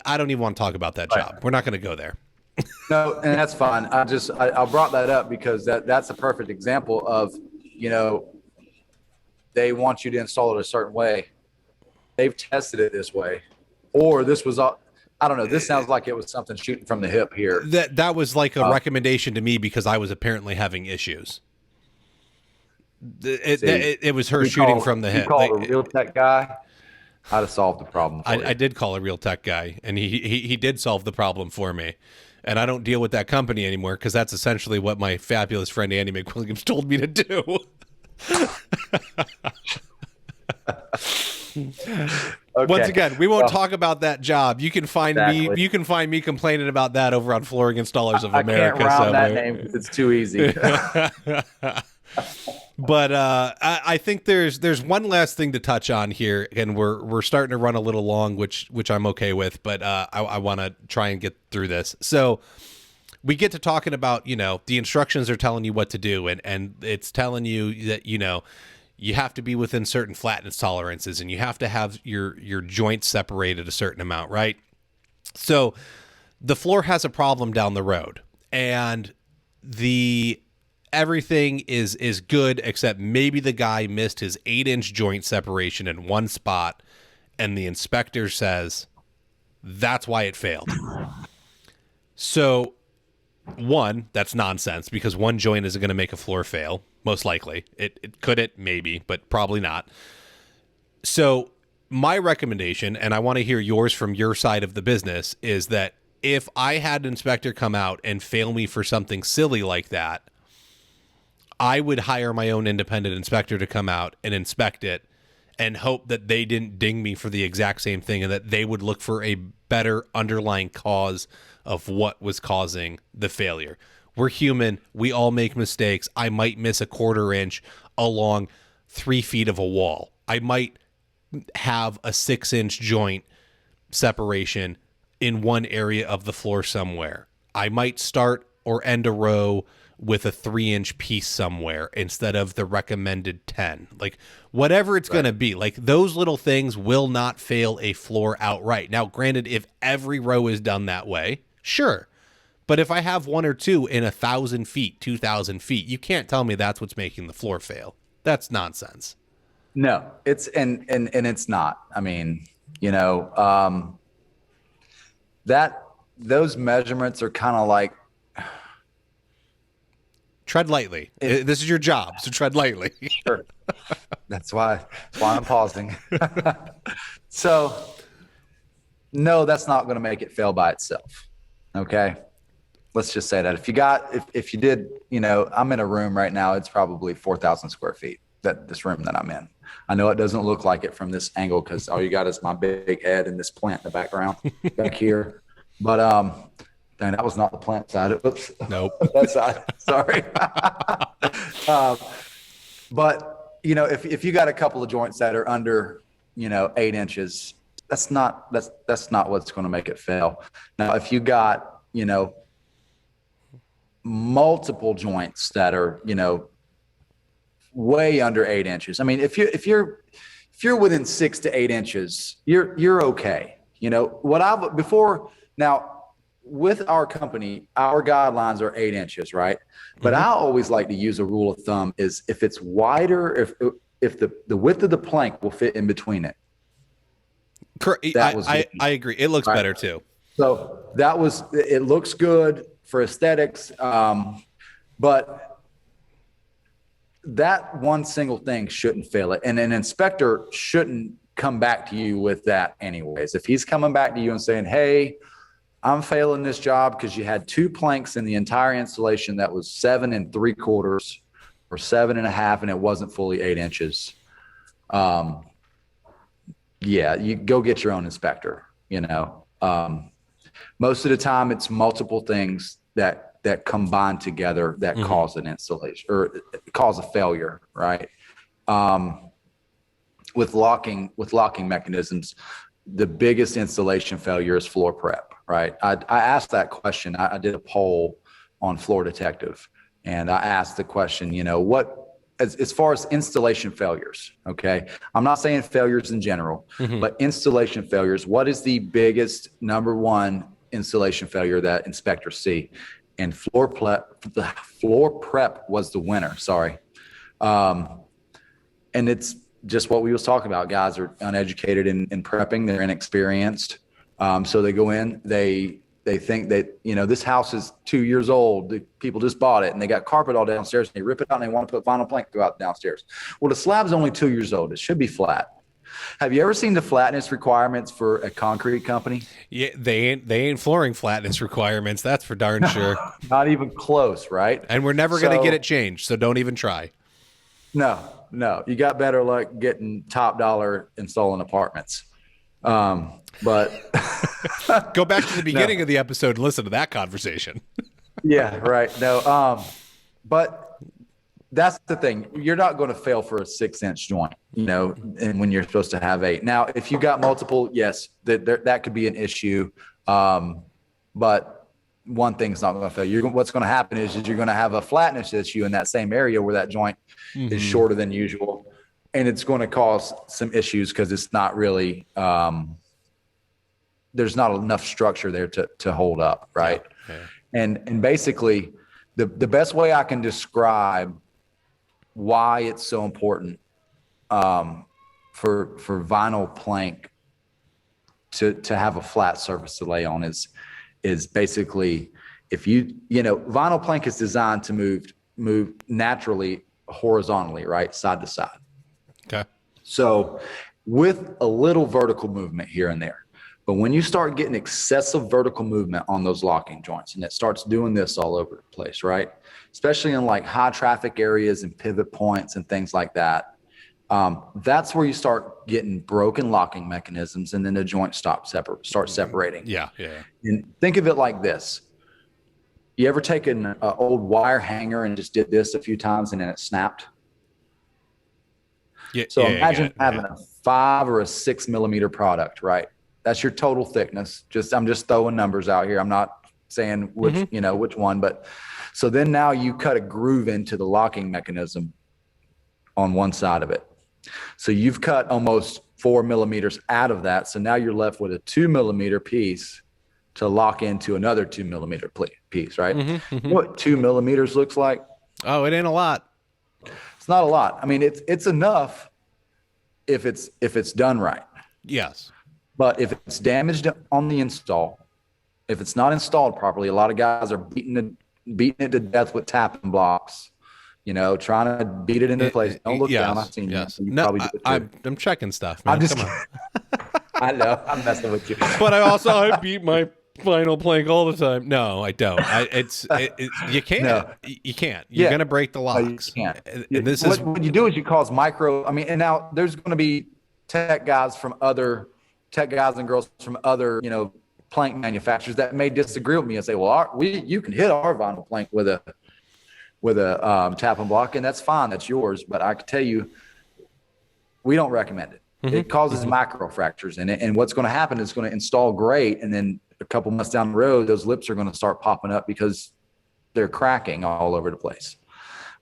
I don't even want to talk about that job. We're not going to go there. No, and that's fine. I brought that up because that's a perfect example of, they want you to install it a certain way. They've tested it this way, or this was, I don't know. This sounds like it was something shooting from the hip here. That was like a recommendation to me because I was apparently having issues. It was her shooting from the hip. You called a real tech guy, I'd have solved the problem for you. I did call a real tech guy, and he did solve the problem for me. And I don't deal with that company anymore because that's essentially what my fabulous friend Andy McWilliams told me to do. Okay. Once again, we won't talk about that job. You can find me. You can find me complaining about that over on Flooring Installers of America. I can't round that name because it's too easy. But I think there's one last thing to touch on here, and we're starting to run a little long, which I'm okay with. But I want to try and get through this. So we get to talking about the instructions are telling you what to do, and it's telling you that you have to be within certain flatness tolerances, and you have to have your joints separated a certain amount, right? So the floor has a problem down the road, and everything is good except maybe the guy missed his 8-inch joint separation in one spot, and the inspector says that's why it failed. So one, that's nonsense because one joint isn't going to make a floor fail. Most likely. It could, maybe, but probably not. So my recommendation, and I want to hear yours from your side of the business, is that if I had an inspector come out and fail me for something silly like that, I would hire my own independent inspector to come out and inspect it and hope that they didn't ding me for the exact same thing and that they would look for a better underlying cause of what was causing the failure. We're human. We all make mistakes. I might miss a 1/4 inch along 3 feet of a wall. I might have a 6-inch joint separation in one area of the floor somewhere. I might start or end a row with a 3-inch piece somewhere instead of the recommended 10. Like whatever it's going to be, like those little things will not fail a floor outright. Now, granted, if every row is done that way, sure. But if I have 1 or 2 in 1,000 feet, 2,000 feet, you can't tell me that's what's making the floor fail. That's nonsense. No, it's and it's not. I mean, those measurements are kind of like Tread lightly. This is your job, so tread lightly. Sure. That's why I'm pausing. So, no, that's not going to make it fail by itself. Okay. Let's just say that if you did, I'm in a room right now, it's probably 4,000 square feet, this room that I'm in. I know it doesn't look like it from this angle because all you got is my big head and this plant in the background back here. But, dang, that was not the plant side. Oops. Nope. That side. Sorry. But, if you got a couple of joints that are under, 8 inches, that's not what's going to make it fail. Now, if you got, multiple joints that are, way under 8 inches. I mean, if you're within 6 to 8 inches, you're okay. Now with our company, our guidelines are 8 inches, right? But I always like to use a rule of thumb is if it's wider, if the width of the plank will fit in between it. Correct. I agree. It looks better too. So it looks good for aesthetics. But that one single thing shouldn't fail it. And an inspector shouldn't come back to you with that anyways. If he's coming back to you and saying, hey, I'm failing this job because you had 2 planks in the entire installation that was 7 3/4 or 7.5, and it wasn't fully 8 inches. Yeah, you go get your own inspector, most of the time it's multiple things that combine together that cause an installation or cause a failure, right? With locking mechanisms, the biggest installation failure is floor prep, right? I asked that question. I did a poll on Floor Detective, and I asked the question, as far as installation failures, okay? I'm not saying failures in general, but installation failures, what is the biggest number one installation failure that inspectors see? And floor prep was the winner, sorry. And it's just what we was talking about. Guys are uneducated in prepping, they're inexperienced. So they go in, they think that, this house is 2 years old. The people just bought it and they got carpet all downstairs and they rip it out and they want to put vinyl plank throughout downstairs. Well, the slab's only 2 years old. It should be flat. Have you ever seen the flatness requirements for a concrete company? Yeah, they ain't flooring flatness requirements. That's for darn sure. Not even close, right? And we're never going to get it changed, so don't even try. No. You got better luck getting top dollar installing apartments. But go back to the beginning of the episode and listen to that conversation. Yeah, right. No, but that's the thing. You're not going to fail for a 6-inch joint, and when you're supposed to have 8. Now, if you got multiple, yes, that could be an issue. But one thing's not going to fail. What's going to happen is you're going to have a flatness issue in that same area where that joint is shorter than usual. And it's going to cause some issues because it's not really, there's not enough structure there to hold up. Right. Yeah. And basically the best way I can describe why it's so important for vinyl plank to have a flat surface to lay on is basically if vinyl plank is designed to move naturally horizontally, right, side to side. Okay. So with a little vertical movement here and there, but when you start getting excessive vertical movement on those locking joints, and it starts doing this all over the place, right? Especially in like high traffic areas and pivot points and things like that. That's where you start getting broken locking mechanisms, and then the joint starts separating. Yeah. And think of it like this. You ever taken an old wire hanger and just did this a few times and then it snapped? Yeah. So imagine having a 5 or a 6 millimeter product, right? That's your total thickness. I'm just throwing numbers out here. I'm not saying which one, but so then now you cut a groove into the locking mechanism on one side of it. So you've cut almost 4 millimeters out of that. So now you're left with a 2 millimeter piece to lock into another 2 millimeter piece, right? You know what 2 millimeters looks like? Oh, it ain't a lot. It's not a lot. I mean, it's enough if it's done right. Yes. But if it's damaged on the install, if it's not installed properly, a lot of guys are beating beating it to death with tapping blocks, trying to beat it into place. Don't look Yes, down. I've seen yes. you No, probably do it too. I'm checking stuff, I'm man. just Come kidding. on. I know. I'm messing with you. But I beat my final plank all the time. No, I don't. You can't. No. You can't. You're Yeah. gonna break the No, you locks. can't. And this is What you do is you cause micro. I mean, and now there's going to be tech guys and girls from other, plank manufacturers that may disagree with me and say, well, you can hit our vinyl plank with a tap and block, and that's fine. That's yours. But I can tell you, we don't recommend it. It causes micro fractures, and what's going to happen is it's going to install great, and then a couple months down the road, those lips are going to start popping up because they're cracking all over the place.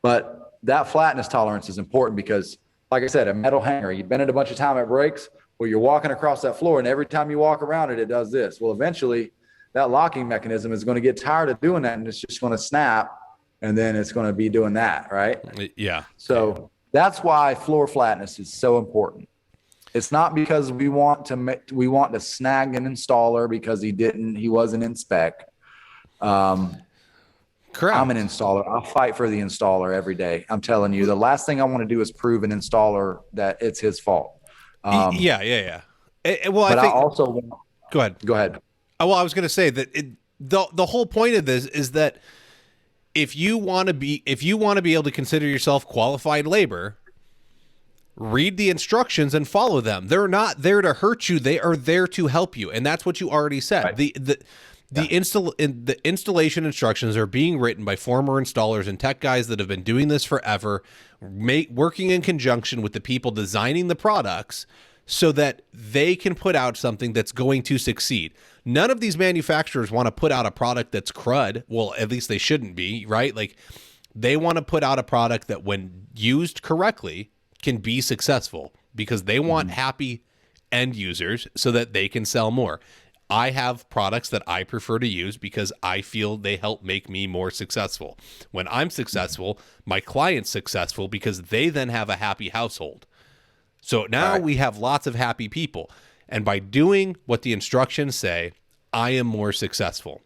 But that flatness tolerance is important because, like I said, a metal hanger, you bend it a bunch of time, it breaks. Well, you're walking across that floor, and every time you walk around it, it does this. Well, eventually, that locking mechanism is going to get tired of doing that, and it's just going to snap, and then it's going to be doing that, right? Yeah. So that's why floor flatness is so important. It's not because we want to snag an installer because he wasn't in spec. Correct. I'm an installer. I'll fight for the installer every day. I'm telling you, the last thing I want to do is prove an installer that it's his fault. Yeah. Well, but I think. I also Go ahead. Go ahead. Well, I was going to say that the whole point of this is that if you want to be able to consider yourself qualified labor, read the instructions and follow them. They're not there to hurt you. They are there to help you. And that's what you already said. Right. The installation instructions are being written by former installers and tech guys that have been doing this forever, working in conjunction with the people designing the products so that they can put out something that's going to succeed. None of these manufacturers want to put out a product that's crud. Well, at least they shouldn't be, right? Like, they want to put out a product that, when used correctly, can be successful because they want happy end users so that they can sell more. I have products that I prefer to use because I feel they help make me more successful. When I'm successful, my client's successful because they then have a happy household. So now we have lots of happy people. And by doing what the instructions say, I am more successful.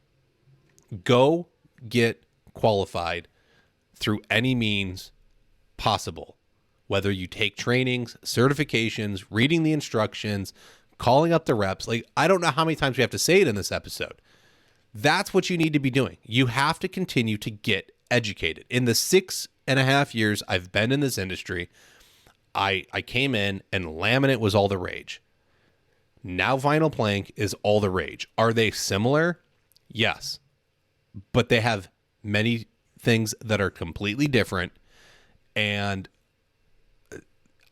Go get qualified through any means possible. Whether you take trainings, certifications, reading the instructions, calling up the reps. Like, I don't know how many times we have to say it in this episode. That's what you need to be doing. You have to continue to get educated. In the 6.5 years I've been in this industry, I came in and laminate was all the rage. Now vinyl plank is all the rage. Are they similar? Yes. But they have many things that are completely different. And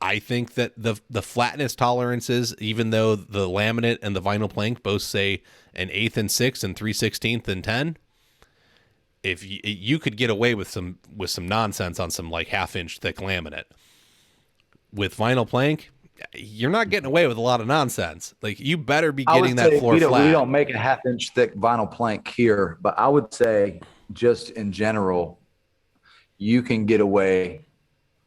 I think that the flatness tolerances, even though the laminate and the vinyl plank both say an 1/8 and 6 and 3/16 and 10, if you could get away with some nonsense on some like 1/2 inch thick laminate, with vinyl plank, you're not getting away with a lot of nonsense. Like, you better be getting that floor flat. We don't make a 1/2 inch thick vinyl plank here, but I would say just in general, you can get away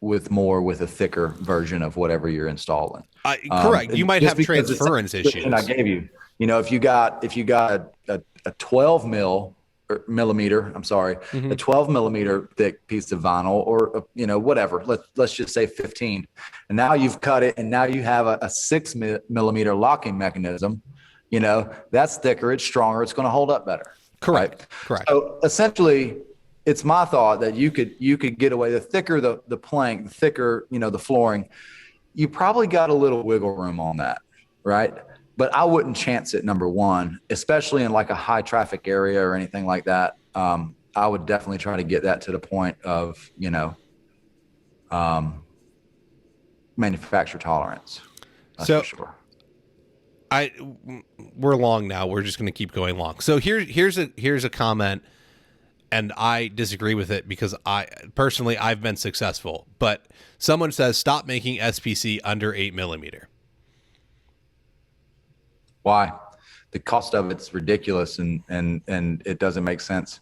with more with a thicker version of whatever you're installing. Correct. You might have transference issues. I gave you, if you got a 12 millimeter, a 12 millimeter thick piece of vinyl, or whatever. Let's just say 15, and now you've cut it, and now you have a 6 millimeter locking mechanism. That's thicker. It's stronger. It's going to hold up better. Correct. Right? Correct. So essentially, it's my thought that you could get away. The thicker the plank, the thicker the flooring, you probably got a little wiggle room on that, right? But I wouldn't chance it, number one, especially in like a high traffic area or anything like that. I would definitely try to get that to the point of manufacturer tolerance. That's for sure. We're long now. We're just going to keep going long. So here's a comment. And I disagree with it because I've been successful. But someone says, stop making SPC under 8 millimeter. Why? The cost of it's ridiculous, and it doesn't make sense.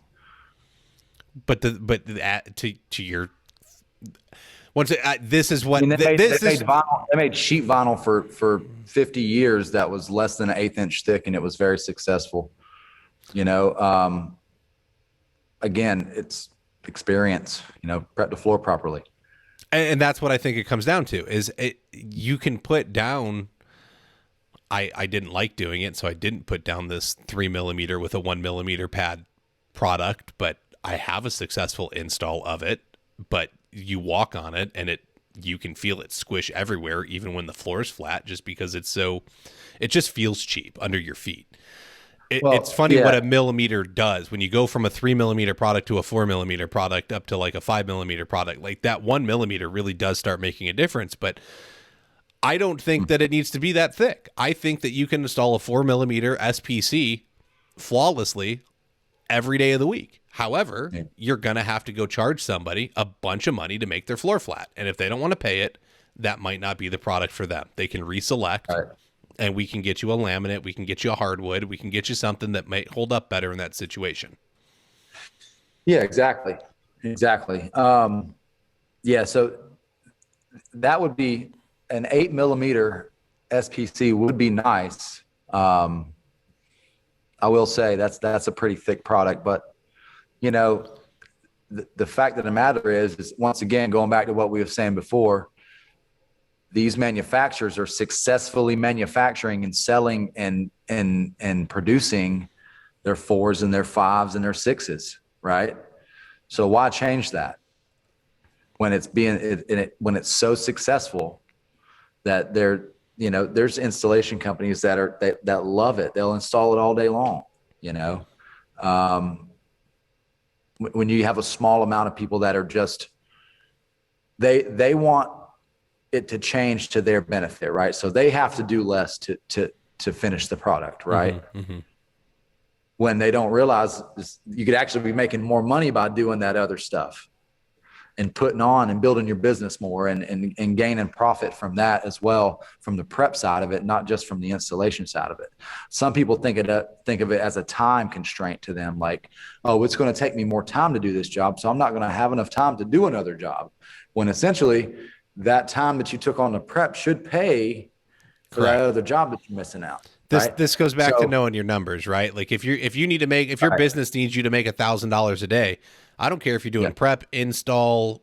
But to your once this is what they made sheet vinyl for 50 years that was less than an 1/8 inch thick, and it was very successful. again, it's experience, prep the floor properly. And that's what I think it comes down to is you can put down, I didn't like doing it, so I didn't put down this 3mm with a 1mm pad product, but I have a successful install of it. But you walk on it and you can feel it squish everywhere, even when the floor is flat, just because it just feels cheap under your feet. It's funny what a millimeter does when you go from a 3mm product to a 4mm product up to like a 5mm product. Like that 1mm really does start making a difference, but I don't think that it needs to be that thick. I think that you can install a 4mm SPC flawlessly every day of the week. However, you're going to have to go charge somebody a bunch of money to make their floor flat. And if they don't want to pay it, that might not be the product for them. They can reselect, right, and we can get you a laminate. We can get you a hardwood. We can get you something that might hold up better in that situation. Yeah, exactly. Exactly. Yeah. So that would be an 8mm SPC would be nice. I will say that's a pretty thick product, but the fact of the matter is once again, going back to what we were saying before, these manufacturers are successfully manufacturing and selling and producing their 4s and their 5s and their 6s, right? So why change that when it's so successful that there's installation companies that love it. They'll install it all day long, when you have a small amount of people that are just, they want it to change to their benefit, right? So they have to do less to finish the product, right? Mm-hmm. When they don't realize you could actually be making more money by doing that other stuff and putting on and building your business more and gaining profit from that as well, from the prep side of it, not just from the installation side of it. Some people think of it as a time constraint to them, like, oh, it's going to take me more time to do this job, so I'm not going to have enough time to do another job. When essentially that time that you took on the prep should pay for that other job that you're missing out. This goes back to knowing your numbers, right? Like if your business needs you to make $1,000 a day, I don't care if you're doing prep, install,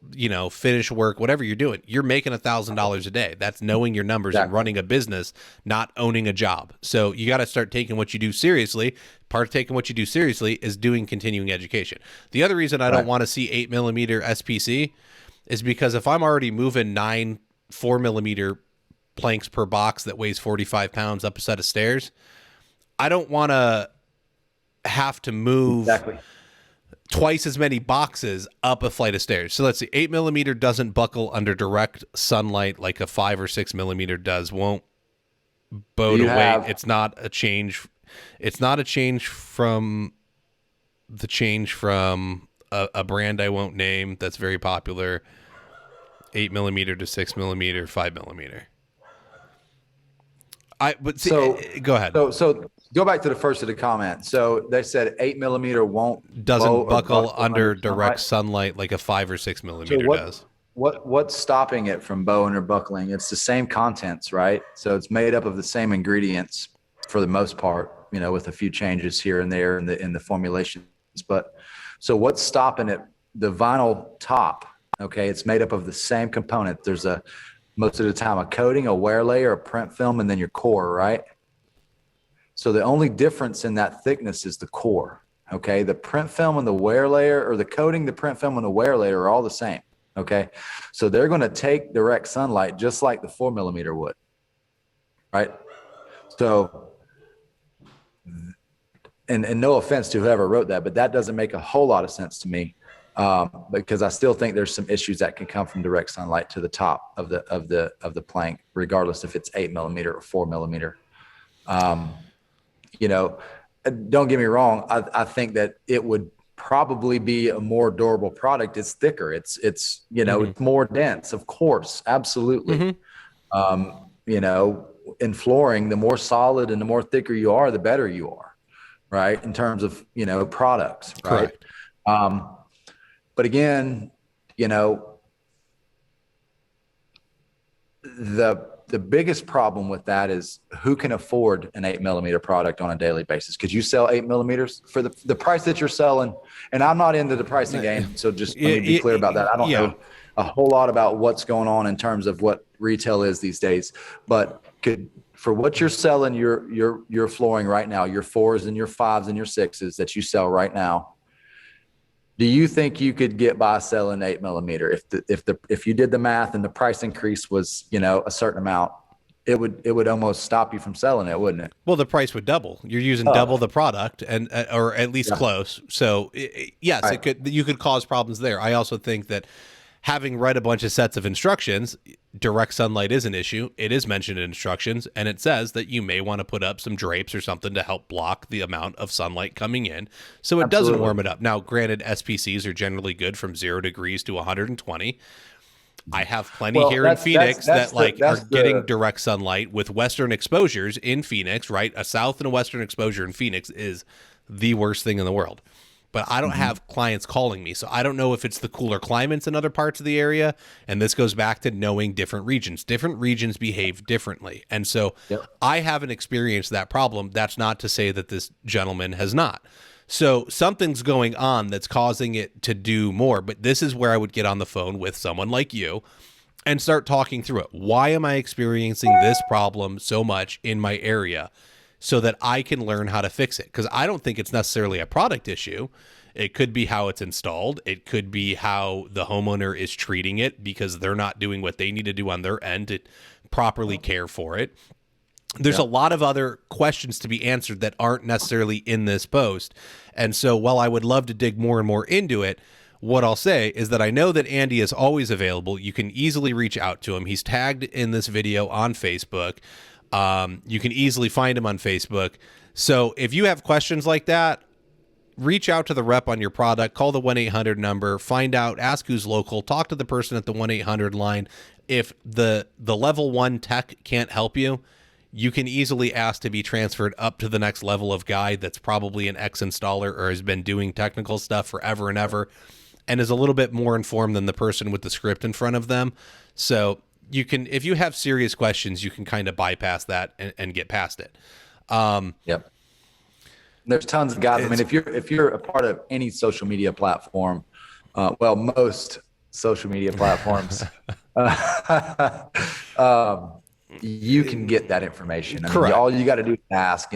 finish work, whatever you're doing, you're making $1,000 a day. That's knowing your numbers and running a business, not owning a job. So you got to start taking what you do seriously. Part of taking what you do seriously is doing continuing education. The other reason I don't want to see 8mm SPC is because if I'm already moving 9 4mm planks per box that weighs 45 pounds up a set of stairs, I don't want to have to move twice as many boxes up a flight of stairs. So let's see, 8mm doesn't buckle under direct sunlight like a 5 or 6mm does. Won't bow to weight. It's not a change. It's not a change from a brand I won't name that's very popular. 8mm to 6mm, 5mm. Go ahead. So go back to the first of the comment. So they said 8mm doesn't buckle under direct sunlight like a 5 or 6mm does. What's stopping it from bowing or buckling? It's the same contents, right? So it's made up of the same ingredients for the most part, with a few changes here and there in the formulations. But so what's stopping it? The vinyl top. Okay, it's made up of the same component. There's most of the time a coating, a wear layer, a print film, and then your core, right? So the only difference in that thickness is the core. Okay, the print film and the wear layer, or the coating, the print film and the wear layer are all the same. Okay, so they're going to take direct sunlight just like the 4mm would, right? So, and no offense to whoever wrote that, but that doesn't make a whole lot of sense to me. Because I still think there's some issues that can come from direct sunlight to the top of the plank, regardless if it's 8mm or 4mm. Don't get me wrong. I think that it would probably be a more durable product. It's thicker. It's it's more dense, of course, absolutely. In flooring, the more solid and the more thicker you are, the better you are, right? In terms of products, right? Correct. But again, the the biggest problem with that is who can afford an 8 millimeter product on a daily basis? Could you sell 8 millimeters for the price that you're selling? And I'm not into the pricing game, so just let me be clear about that. I don't know a whole lot about what's going on in terms of what retail is these days, but for what you're selling, your flooring right now, your 4s and your 5s and your 6s that you sell right now, do you think you could get by selling 8 millimeter if you did the math and the price increase was, a certain amount? It would almost stop you from selling it, wouldn't it? Well, the price would double. You're using double the product, and or at least close. So yes, right. You could cause problems there. I also think that having read a bunch of sets of instructions, direct sunlight is an issue. It is mentioned in instructions, and it says that you may want to put up some drapes or something to help block the amount of sunlight coming in, so it doesn't warm it up. Now, granted, SPCs are generally good from 0 degrees to 120. I have plenty here in Phoenix that are getting direct sunlight with western exposures in Phoenix, right? A south and a western exposure in Phoenix is the worst thing in the world. But I don't have clients calling me, so I don't know if it's the cooler climates in other parts of the area. And this goes back to knowing different regions. Different regions behave differently. And so I haven't experienced that problem. That's not to say that this gentleman has not. So something's going on that's causing it to do more. But this is where I would get on the phone with someone like you and start talking through it. Why am I experiencing this problem so much in my area? So that I can learn how to fix it. Because I don't think it's necessarily a product issue. It could be how it's installed. It could be how the homeowner is treating it because they're not doing what they need to do on their end to properly care for it. There's a lot of other questions to be answered that aren't necessarily in this post. And so while I would love to dig more and more into it, what I'll say is that I know that Andy is always available. You can easily reach out to him. He's tagged in this video on Facebook. You can easily find him on Facebook. So if you have questions like that, reach out to the rep on your product, call the 1-800 number, find out, ask who's local, talk to the person at the 1-800 line. If the level 1 tech can't help you, you can easily ask to be transferred up to the next level of guy that's probably an ex-installer or has been doing technical stuff forever and ever and is a little bit more informed than the person with the script in front of them. So you can, if you have serious questions, you can kind of bypass that and get past it. Yep. There's tons of guys. I mean, if you're a part of any social media platform, most social media platforms, you can get that information. I mean, all you got to do is ask.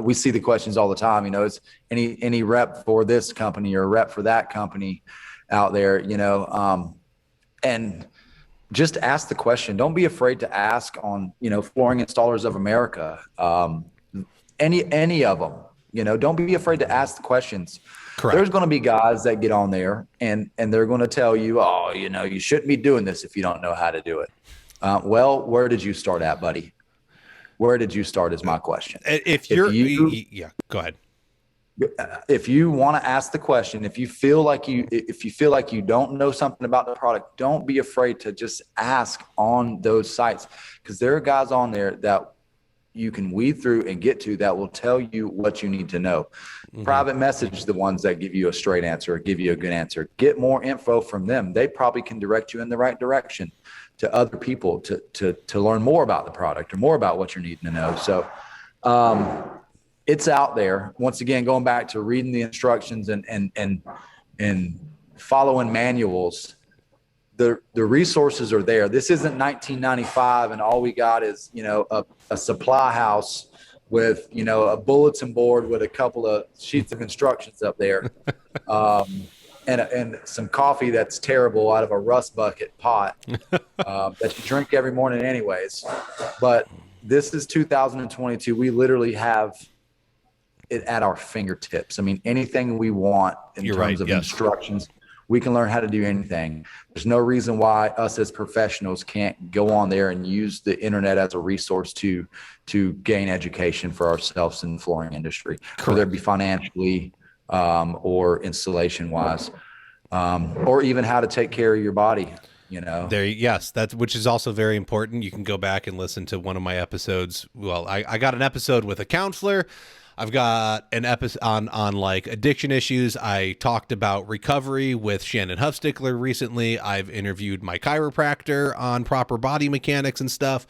We see the questions all the time. It's any rep for this company or rep for that company out there. And just ask the question. Don't be afraid to ask on, Flooring Installers of America. Any of them, don't be afraid to ask the questions. Correct. There's going to be guys that get on there and they're going to tell you, you shouldn't be doing this if you don't know how to do it. Well, where did you start at, buddy? Where did you start is my question. Go ahead. If you want to ask the question, if you feel like you don't know something about the product, don't be afraid to just ask on those sites, because there are guys on there that you can weed through and get to that will tell you what you need to know. Private message the ones that give you a straight answer or give you a good answer. Get more info from them. They probably can direct you in the right direction to other people to learn more about the product or more about what you're needing to know. So it's out there. Once again, going back to reading the instructions and following manuals, the resources are there. This isn't 1995 and all we got is, a supply house with, a bulletin board with a couple of sheets of instructions up there. And some coffee that's terrible out of a rust bucket pot that you drink every morning anyways. But this is 2022. We literally have it at our fingertips. I mean, anything we want in terms of instructions, we can learn how to do anything. There's no reason why us as professionals can't go on there and use the internet as a resource to gain education for ourselves in the flooring industry, whether it be financially or installation wise, or even how to take care of your body. Which is also very important. You can go back and listen to one of my episodes. Well, I got an episode with a counselor. I've got an episode on like addiction issues. I talked about recovery with Shannon Huffstickler recently. I've interviewed my chiropractor on proper body mechanics and stuff.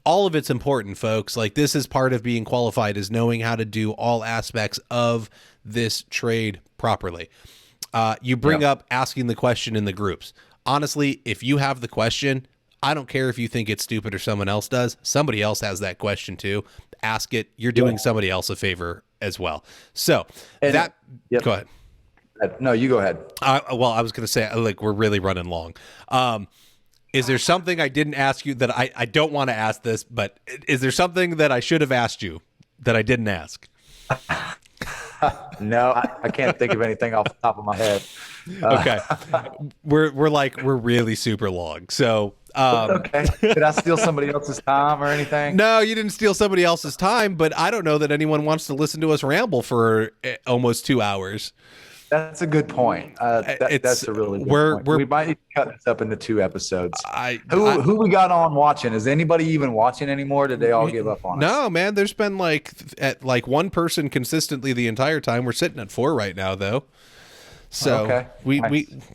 All of it's important, folks. Like, this is part of being qualified, is knowing how to do all aspects of this trade properly. You bring up asking the question in the groups. Honestly, if you have the question, I don't care if you think it's stupid or someone else does. Somebody else has that question too. Ask it. You're doing somebody else a favor as well. So go ahead. No, you go ahead. Well, I was going to say, like, we're really running long. Is there something I didn't ask you that I don't want to ask this, but is there something that I should have asked you that I didn't ask? No, I can't think of anything off the top of my head. Okay. We're really super long. So, okay. Did I steal somebody else's time or anything? No, you didn't steal somebody else's time, but I don't know that anyone wants to listen to us ramble for almost 2 hours. That's a good point. That's a really good point. We might need to cut this up into 2 episodes. Who we got on watching? Is anybody even watching anymore? Did they all give up on us? No, man. There's been like one person consistently the entire time. We're sitting at 4 right now, though. So okay.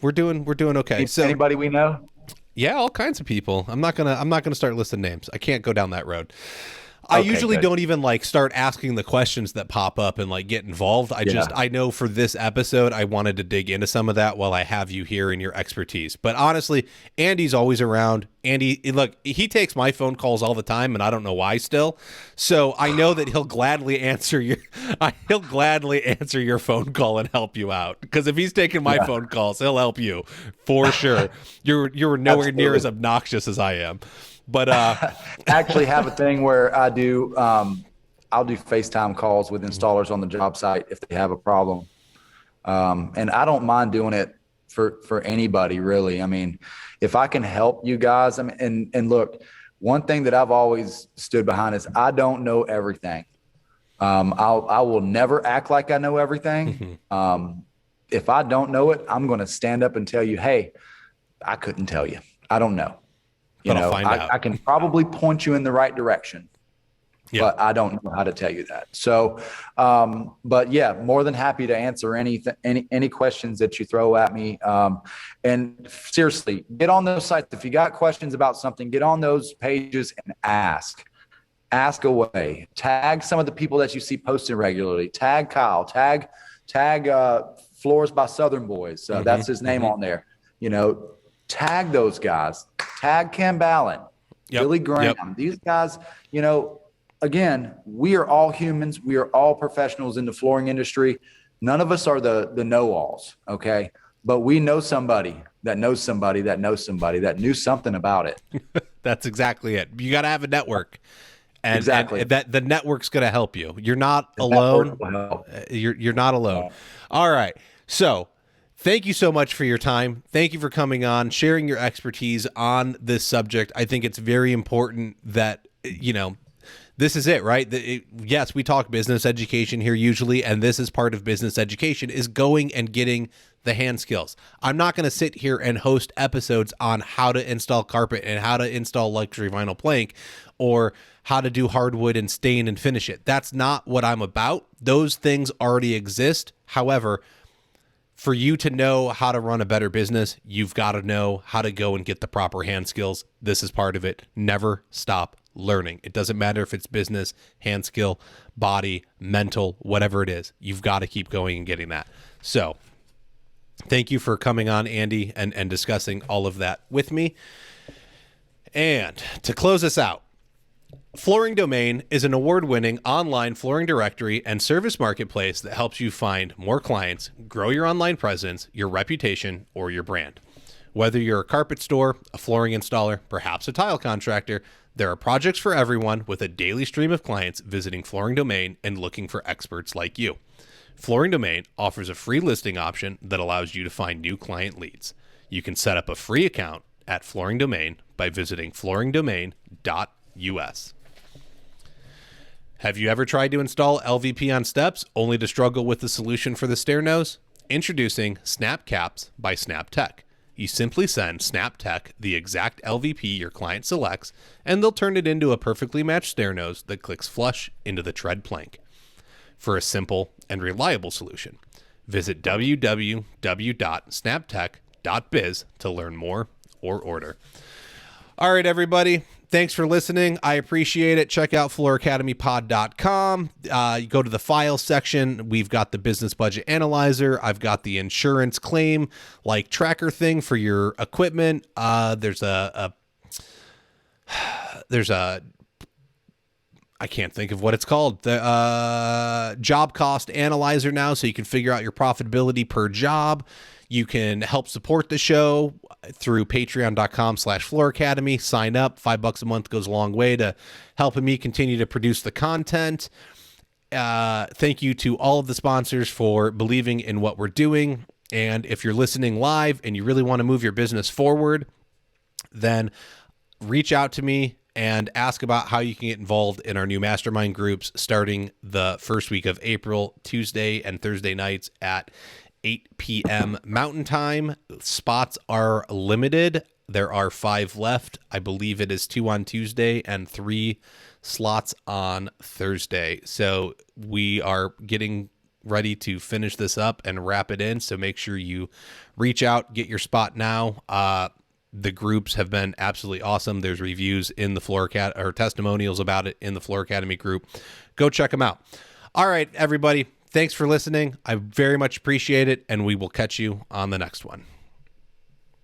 we're doing okay. So anybody we know? Yeah, all kinds of people. I'm not gonna start listing names. I can't go down that road. I usually don't even like start asking the questions that pop up and like get involved. I know for this episode, I wanted to dig into some of that while I have you here in your expertise. But honestly, Andy's always around. Andy, look, he takes my phone calls all the time, and I don't know why still. So I know that he'll gladly answer your phone call and help you out. Because if he's taking my phone calls, he'll help you for sure. You're nowhere near as obnoxious as I am. But I actually have a thing where I'll do FaceTime calls with installers on the job site if they have a problem. And I don't mind doing it for anybody, really. I mean, if I can help you guys, and look, one thing that I've always stood behind is I don't know everything. I will never act like I know everything. If I don't know it, I'm going to stand up and tell you, hey, I couldn't tell you. I don't know. I can probably point you in the right direction, but I don't know how to tell you that. So, but yeah, more than happy to answer any questions that you throw at me. And seriously, get on those sites. If you got questions about something, get on those pages and ask away. Tag some of the people that you see posting regularly. Tag Kyle, tag Floors by Southern Boys. That's his name on there. Tag those guys. Tag Cam Ballin, Billy Graham. These guys, again, we are all humans. We are all professionals in the flooring industry. None of us are the know-alls, okay? But we know somebody that knows somebody that knows somebody that knew something about it. That's exactly it. You got to have a network. And that the network's going to help you. You're not alone. You're not alone. All right. So, thank you so much for your time. Thank you for coming on, sharing your expertise on this subject. I think it's very important that, this is it, right? Yes, we talk business education here usually, and this is part of business education, is going and getting the hand skills. I'm not going to sit here and host episodes on how to install carpet and how to install luxury vinyl plank or how to do hardwood and stain and finish it. That's not what I'm about. Those things already exist. However, for you to know how to run a better business, you've got to know how to go and get the proper hand skills. This is part of it. Never stop learning. It doesn't matter if it's business, hand skill, body, mental, whatever it is. You've got to keep going and getting that. So thank you for coming on, Andy, and discussing all of that with me. And to close us out, Flooring Domain is an award-winning online flooring directory and service marketplace that helps you find more clients, grow your online presence, your reputation, or your brand. Whether you're a carpet store, a flooring installer, perhaps a tile contractor, there are projects for everyone with a daily stream of clients visiting Flooring Domain and looking for experts like you. Flooring Domain offers a free listing option that allows you to find new client leads. You can set up a free account at Flooring Domain by visiting flooringdomain.us. Have you ever tried to install LVP on steps only to struggle with the solution for the stair nose? Introducing Snap Caps by SnapTech. You simply send SnapTech the exact LVP your client selects, and they'll turn it into a perfectly matched stair nose that clicks flush into the tread plank. for a simple and reliable solution. Visit www.snaptech.biz to learn more or order. All right, everybody. Thanks for listening. I appreciate it. Check out flooracademypod.com. You go to the file section. We've got the business budget analyzer. I've got the insurance claim like tracker thing for your equipment. There's a I can't think of what it's called. The job cost analyzer now, so you can figure out your profitability per job. You can help support the show through patreon.com/Floor Academy. Sign up. $5 a month goes a long way to helping me continue to produce the content. Thank you to all of the sponsors for believing in what we're doing. And if you're listening live and you really want to move your business forward, then reach out to me and ask about how you can get involved in our new mastermind groups starting the first week of April, Tuesday and Thursday nights at 8 p.m. Mountain Time. Spots are limited. There are 5 left. I believe it is 2 on Tuesday and 3 slots on Thursday. So we are getting ready to finish this up and wrap it in. So make sure you reach out, get your spot now. The groups have been absolutely awesome. There's reviews in the Floor Academy, or testimonials about it in the Floor Academy group. Go check them out. All right, everybody. Thanks for listening. I very much appreciate it, and we will catch you on the next one.